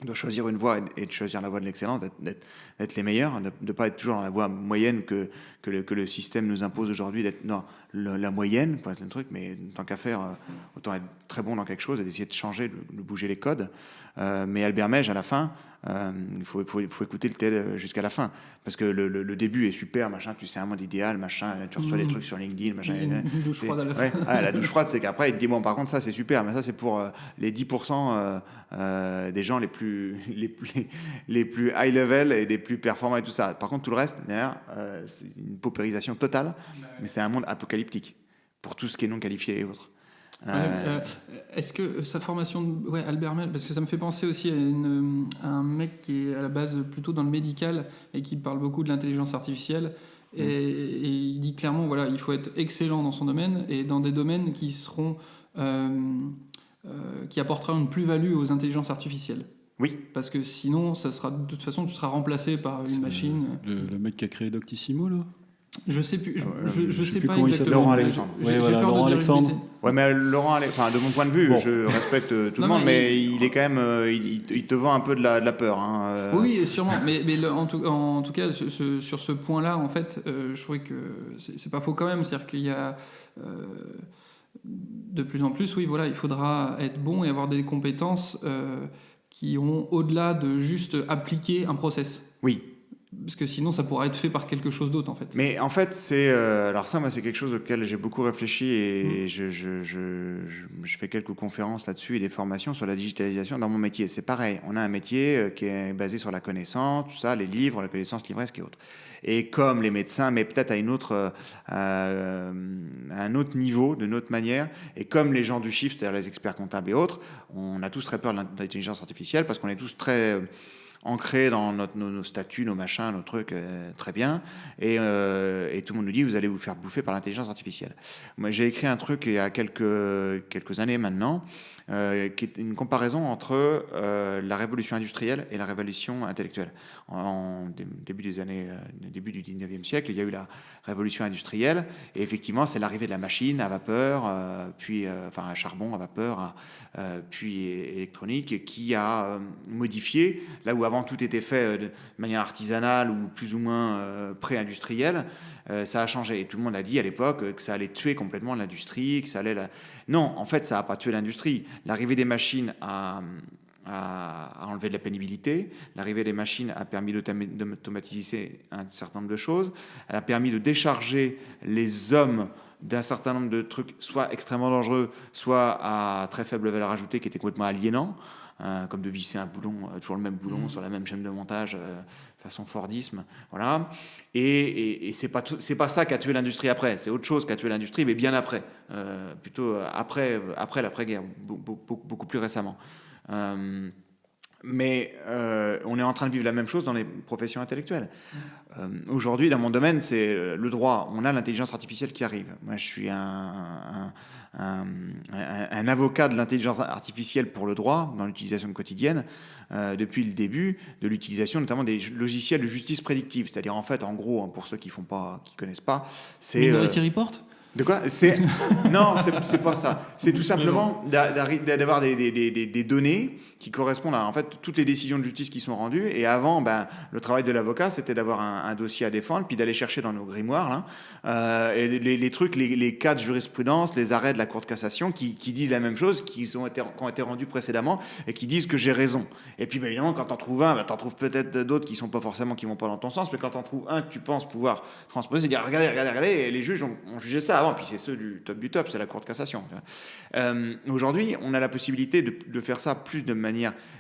C: De choisir une voie et de choisir la voie de l'excellence, d'être les meilleurs, de ne pas être toujours dans la voie moyenne que le système nous impose aujourd'hui, d'être dans la moyenne, pour être un truc, mais tant qu'à faire, autant être très bon dans quelque chose et d'essayer de changer, de bouger les codes. Mais Albert Mège, à la fin, il faut écouter le TED jusqu'à la fin, parce que le début est super, machin, tu sais un monde idéal, machin, tu reçois des trucs sur LinkedIn, machin.
A: Une douche froide à la fin.
C: La douche froide, c'est qu'après, il te dit, bon, par contre, ça, c'est super, mais ça, c'est pour les 10% des gens les plus high level et des plus performants et tout ça. Par contre, tout le reste, derrière, c'est une paupérisation totale, mais c'est un monde apocalyptique pour tout ce qui est non qualifié et autres.
A: Est-ce que sa formation, Albert Mège, parce que ça me fait penser aussi à un mec qui est à la base plutôt dans le médical et qui parle beaucoup de l'intelligence artificielle, et il dit clairement, voilà, il faut être excellent dans son domaine et dans des domaines qui seront qui apportera une plus-value aux intelligences artificielles.
C: Oui.
A: Parce que sinon, de toute façon, tu seras remplacé par une machine.
E: Le mec qui a créé Doctissimo, là.
A: Je sais plus, je sais
E: plus
A: pas
E: comment il
A: exactement.
C: Laurent Alexandre.
A: J'ai
E: voilà,
A: peur
E: Laurent
A: de dire une
E: Alexandre.
A: bêtise.
C: Ouais, mais de mon point de vue, je respecte tout le monde, mais il est quand même, il te vend un peu de la peur. Hein,
A: Oui, sûrement. Mais en tout cas, sur ce point-là, en fait, je trouvais que c'est pas faux quand même. C'est-à-dire qu'il y a de plus en plus, oui, voilà, il faudra être bon et avoir des compétences qui ont au-delà de juste appliquer un process.
C: Oui.
A: Parce que sinon, ça pourra être fait par quelque chose d'autre, en fait.
C: Mais en fait, alors ça, moi, c'est quelque chose auquel j'ai beaucoup réfléchi et je fais quelques conférences là-dessus et des formations sur la digitalisation dans mon métier. C'est pareil, on a un métier qui est basé sur la connaissance, tout ça, les livres, la connaissance livresque et autres. Et comme les médecins, mais peut-être à un autre niveau, d'une autre manière, et comme les gens du chiffre, c'est-à-dire les experts comptables et autres, on a tous très peur de l'intelligence artificielle parce qu'on est tous très ancrés dans nos statuts, nos machins, nos trucs, très bien. Et tout le monde nous dit, vous allez vous faire bouffer par l'intelligence artificielle. Moi, j'ai écrit un truc il y a quelques années maintenant, qui est une comparaison entre la révolution industrielle et la révolution intellectuelle. Début du 19e siècle, il y a eu la révolution industrielle, et effectivement, c'est l'arrivée de la machine à vapeur, puis à charbon, à vapeur, puis électronique, qui a modifié, là où avant tout était fait de manière artisanale ou plus ou moins pré-industrielle, ça a changé. Et tout le monde a dit à l'époque que ça allait tuer complètement l'industrie, que ça allait... Non, en fait, ça n'a pas tué l'industrie. L'arrivée des machines a enlevé de la pénibilité. L'arrivée des machines a permis d'automatiser un certain nombre de choses. Elle a permis de décharger les hommes d'un certain nombre de trucs, soit extrêmement dangereux, soit à très faible valeur ajoutée, qui étaient complètement aliénants, comme de visser un boulon, toujours le même boulon, sur la même chaîne de montage, façon Fordisme, voilà. Et c'est pas ça qui a tué l'industrie après, c'est autre chose qui a tué l'industrie, mais bien après, plutôt après l'après-guerre, beaucoup plus récemment. Mais on est en train de vivre la même chose dans les professions intellectuelles. Aujourd'hui, dans mon domaine, c'est le droit. On a l'intelligence artificielle qui arrive. Moi, je suis un avocat de l'intelligence artificielle pour le droit, dans l'utilisation quotidienne, depuis le début de l'utilisation notamment des logiciels de justice prédictive. C'est-à-dire, en fait, en gros, pour ceux qui connaissent pas, c'est...
A: Minority Report ?
C: De quoi ? Non, c'est pas ça. C'est tout simplement d'avoir des données qui correspondent à en fait toutes les décisions de justice qui sont rendues. Et avant, le travail de l'avocat, c'était d'avoir un dossier à défendre, puis d'aller chercher dans nos grimoires là, et les trucs, les cas de jurisprudence, les arrêts de la Cour de cassation qui disent la même chose, qui ont été rendus précédemment et qui disent que j'ai raison. Et puis évidemment, quand t'en trouves un, t'en trouves peut-être d'autres qui vont pas dans ton sens, mais quand t'en trouves un que tu penses pouvoir transposer, c'est dire regardez, et les juges ont jugé ça avant. Puis c'est ceux du top, c'est la Cour de cassation. Aujourd'hui, on a la possibilité de faire ça plus de manière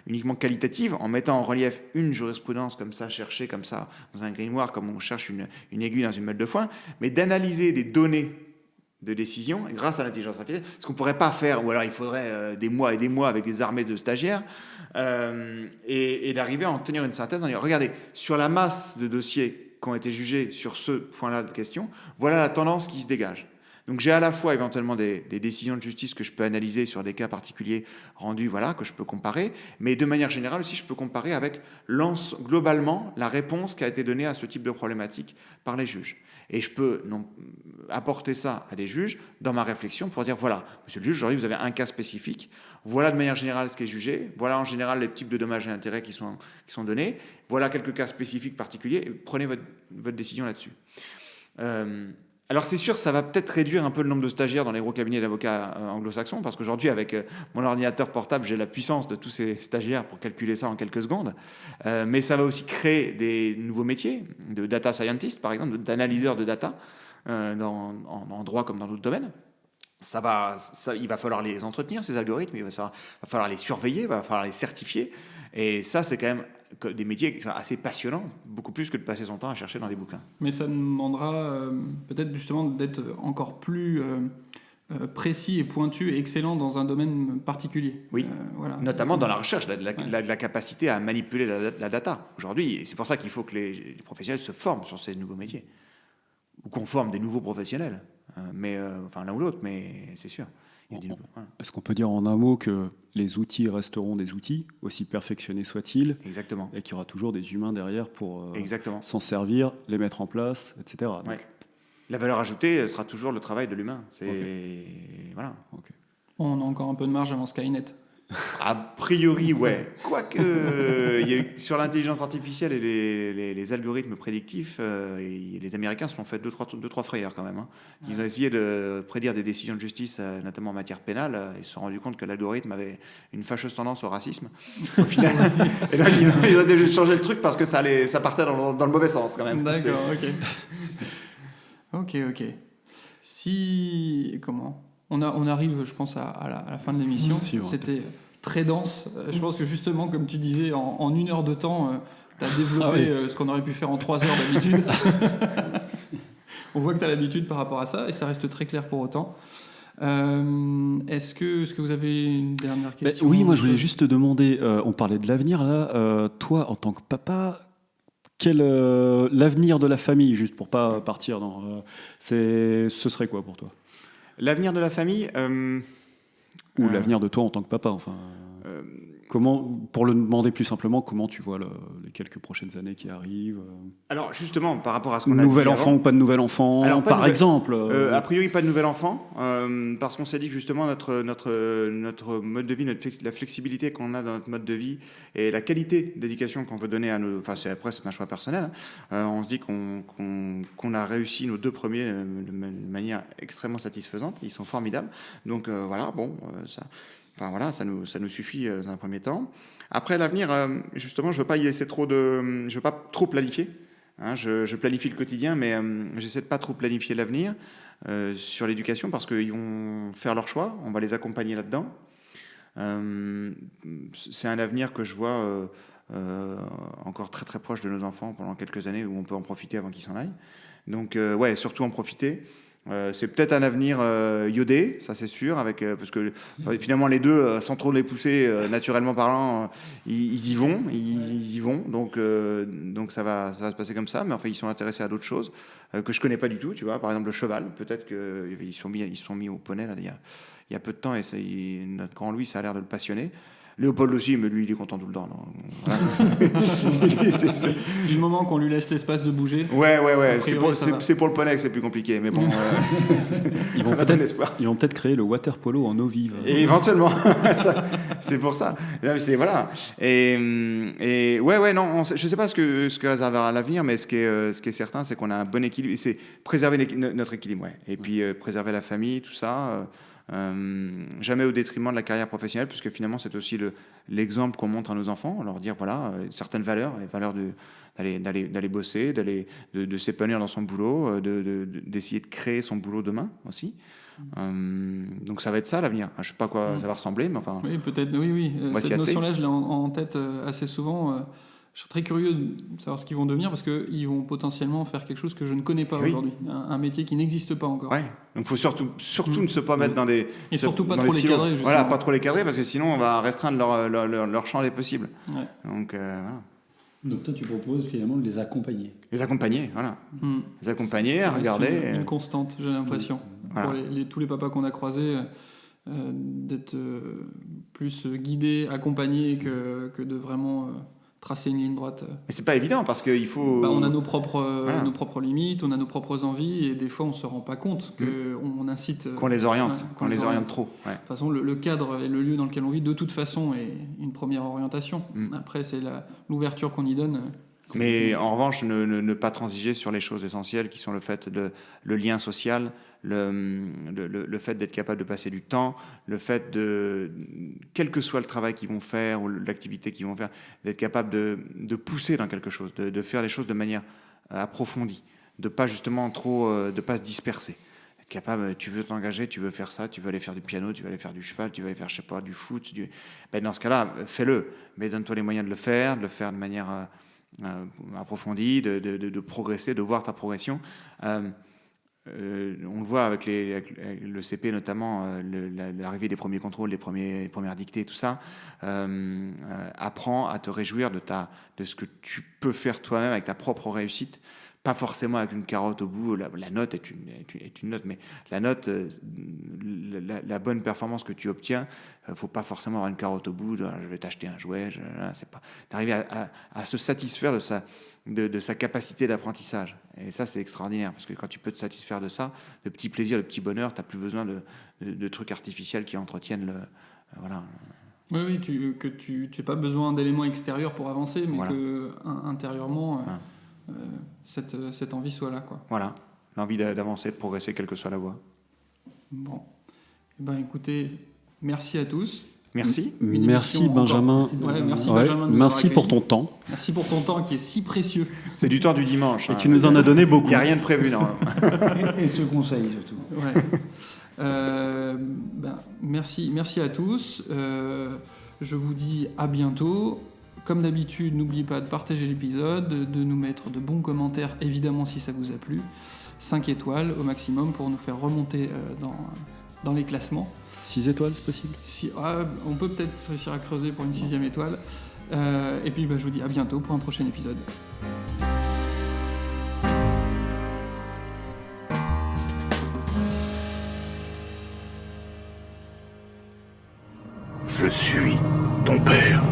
C: uniquement qualitative, en mettant en relief une jurisprudence comme ça, cherchée comme ça, dans un grimoire, comme on cherche une aiguille dans une meule de foin, mais d'analyser des données de décision grâce à l'intelligence artificielle, ce qu'on ne pourrait pas faire, ou alors il faudrait des mois et des mois avec des armées de stagiaires, et d'arriver à en tenir une synthèse, en disant, regardez, sur la masse de dossiers qui ont été jugés sur ce point-là de question, voilà la tendance qui se dégage. Donc j'ai à la fois éventuellement des décisions de justice que je peux analyser sur des cas particuliers rendus, voilà, que je peux comparer, mais de manière générale aussi je peux comparer avec globalement la réponse qui a été donnée à ce type de problématique par les juges. Et je peux apporter ça à des juges dans ma réflexion pour dire, voilà, monsieur le juge, aujourd'hui vous avez un cas spécifique, voilà de manière générale ce qui est jugé, voilà en général les types de dommages et intérêts qui sont donnés, voilà quelques cas spécifiques particuliers, et prenez votre décision là-dessus. Alors c'est sûr, ça va peut-être réduire un peu le nombre de stagiaires dans les gros cabinets d'avocats anglo-saxons, parce qu'aujourd'hui, avec mon ordinateur portable, j'ai la puissance de tous ces stagiaires pour calculer ça en quelques secondes. Mais ça va aussi créer des nouveaux métiers, de data scientist, par exemple, d'analyseurs de data, en droit comme dans d'autres domaines. Il va falloir les entretenir, ces algorithmes, il va falloir les surveiller, il va falloir les certifier. Et ça, c'est quand même des métiers qui sont assez passionnants, beaucoup plus que de passer son temps à chercher dans des bouquins.
A: Mais ça demandera peut-être justement d'être encore plus précis et pointu et excellent dans un domaine particulier.
C: Oui,
A: voilà.
C: Notamment dans la recherche, la capacité à manipuler la data. Aujourd'hui, c'est pour ça qu'il faut que les professionnels se forment sur ces nouveaux métiers. Ou qu'on forme des nouveaux professionnels, l'un ou l'autre, mais c'est sûr.
E: Est-ce qu'on peut dire en un mot que les outils resteront des outils, aussi perfectionnés soient-ils,
C: Exactement.
E: et qu'il y aura toujours des humains derrière pour
C: Exactement.
E: s'en servir, les mettre en place, etc. Donc,
C: Ouais. La valeur ajoutée sera toujours le travail de l'humain. Voilà.
E: ok.
A: On a encore un peu de marge avant Skynet.
C: A priori, ouais. Quoique, sur l'intelligence artificielle et les algorithmes prédictifs, les Américains se sont fait deux, trois frayeurs quand même. Hein. Ils ont essayé de prédire des décisions de justice, notamment en matière pénale. Ils se sont rendus compte que l'algorithme avait une fâcheuse tendance au racisme. Au final, et donc ils ont été obligés de changer le truc parce que ça partait dans le mauvais sens quand même.
A: D'accord, ok. Comment on arrive, je pense, à la fin de l'émission. C'était très dense. Je pense que justement, comme tu disais, en 1 heure de temps, tu as développé ce qu'on aurait pu faire en 3 heures d'habitude. On voit que tu as l'habitude par rapport à ça, et ça reste très clair pour autant. Est-ce que vous avez une dernière question?
E: Oui, moi je voulais juste te demander, on parlait de l'avenir là, toi en tant que papa, quel l'avenir de la famille, juste pour pas partir dans... ce serait quoi pour toi?
C: L'avenir de la famille
E: Ou l'avenir de toi en tant que papa, enfin... Comment, pour le demander plus simplement, comment tu vois les quelques prochaines années qui arrivent?
C: Alors justement, par rapport à ce qu'on a dit
E: Nouvel enfant
C: avant,
E: ou pas de nouvel enfant,
C: alors,
E: par exemple
C: a priori, pas de nouvel enfant, parce qu'on s'est dit que justement notre mode de vie, la flexibilité qu'on a dans notre mode de vie et la qualité d'éducation qu'on veut donner à nos... Enfin, c'est un choix personnel. On se dit qu'on a réussi nos 2 premiers de manière extrêmement satisfaisante. Ils sont formidables. Donc voilà, bon, ça nous suffit dans un premier temps. Après, l'avenir, justement, je veux pas y laisser je veux pas trop planifier. Hein, je planifie le quotidien, mais j'essaie de pas trop planifier l'avenir sur l'éducation parce qu'ils vont faire leur choix. On va les accompagner là-dedans. C'est un avenir que je vois encore très très proche de nos enfants pendant quelques années où on peut en profiter avant qu'ils s'en aillent. Donc, surtout en profiter. C'est peut-être un avenir iodé, ça c'est sûr, parce que finalement les deux, sans trop les pousser, naturellement parlant, ils y vont, donc ça va se passer comme ça, mais enfin ils sont intéressés à d'autres choses que je connais pas du tout, tu vois, par exemple le cheval, peut-être qu'ils sont mis au poney là, il y a peu de temps, et notre grand Louis, ça a l'air de le passionner. Léopold aussi, mais lui, il est content tout le temps. Voilà.
A: Du moment qu'on lui laisse l'espace de bouger.
C: Ouais. C'est pour le poney que c'est plus compliqué, mais bon.
E: Ils vont peut-être créer le water polo en eau vive.
C: Et éventuellement, c'est pour ça. Voilà. Et non, je sais pas ce que réservera l'avenir, mais ce qui est certain, c'est qu'on a un bon équilibre. C'est préserver notre équilibre, ouais. Et puis préserver la famille, tout ça. Jamais au détriment de la carrière professionnelle, puisque finalement c'est aussi l'exemple qu'on montre à nos enfants, leur dire voilà certaines valeurs, les valeurs d'aller bosser, de s'épanouir dans son boulot, d'essayer de créer son boulot demain aussi. Donc ça va être ça l'avenir. Je sais pas à quoi ça va ressembler, mais enfin.
A: Oui, peut-être. Oui. Cette notion-là, je l'ai en tête assez souvent. Je suis très curieux de savoir ce qu'ils vont devenir parce qu'ils vont potentiellement faire quelque chose que je ne connais pas aujourd'hui, un métier qui n'existe pas encore.
C: Ouais. Donc il faut surtout ne se pas mettre dans des...
A: Et surtout pas trop les cadrer. Justement.
C: Voilà, pas trop les cadrer parce que sinon on va restreindre leur champ des possibles.
A: Ouais.
C: Donc voilà.
D: Donc toi tu proposes finalement de les accompagner.
C: Les accompagner, voilà. Les accompagner, à regarder.
A: Une constante, j'ai l'impression. Voilà. Pour tous les papas qu'on a croisés, d'être plus guidés, accompagnés que de vraiment... tracer une ligne droite.
C: Mais c'est pas évident parce qu'il faut...
A: on a nos propres limites, on a nos propres envies et des fois on se rend pas compte qu'on incite...
C: Qu'on les oriente, qu'on les oriente trop. Ouais.
A: De toute façon, le cadre et le lieu dans lequel on vit, de toute façon, est une première orientation. Après, c'est l'ouverture qu'on y donne.
C: Mais en revanche, ne pas transiger sur les choses essentielles qui sont le lien social, le fait d'être capable de passer du temps, le fait quel que soit le travail qu'ils vont faire ou l'activité qu'ils vont faire, d'être capable de pousser dans quelque chose, de faire les choses de manière approfondie, de pas justement de pas se disperser. Être capable, tu veux t'engager, tu veux faire ça, tu veux aller faire du piano, tu veux aller faire du cheval, tu veux aller faire, je sais pas, du foot. Dans ce cas-là, fais-le, mais donne-toi les moyens de le faire de manière approfondie, de progresser, de voir ta progression. On le voit avec le CP notamment, l'arrivée des premiers contrôles, des premières dictées, tout ça. Apprends à te réjouir de ce que tu peux faire toi-même avec ta propre réussite, pas forcément avec une carotte au bout. La note est une note, mais la note, la bonne performance que tu obtiens, faut pas forcément avoir une carotte au bout. Je vais t'acheter un jouet. C'est pas d'arriver à se satisfaire de sa capacité d'apprentissage. Et ça, c'est extraordinaire, parce que quand tu peux te satisfaire de ça, de petits plaisirs, de petits bonheurs, tu n'as plus besoin de trucs artificiels qui entretiennent voilà.
A: Oui, que tu n'as pas besoin d'éléments extérieurs pour avancer, mais
C: voilà.
A: que intérieurement, cette envie soit là, quoi.
C: Voilà, l'envie d'avancer, de progresser, quelle que soit la voie.
A: Bon. Écoutez, merci à tous.
C: Merci.
E: Merci Benjamin. Merci pour ton temps.
A: Merci pour ton temps qui est si précieux.
C: C'est du temps du dimanche.
E: Et tu nous en as donné beaucoup.
C: Il n'y a rien de prévu, non.
D: Et ce conseil surtout.
A: Ouais. Merci à tous. Je vous dis à bientôt. Comme d'habitude, n'oubliez pas de partager l'épisode, de nous mettre de bons commentaires, évidemment si ça vous a plu. 5 étoiles au maximum pour nous faire remonter dans les classements.
E: 6 étoiles, c'est possible ?
A: On peut peut-être réussir à creuser pour une 6e étoile. Et puis je vous dis à bientôt pour un prochain épisode.
F: Je suis ton père.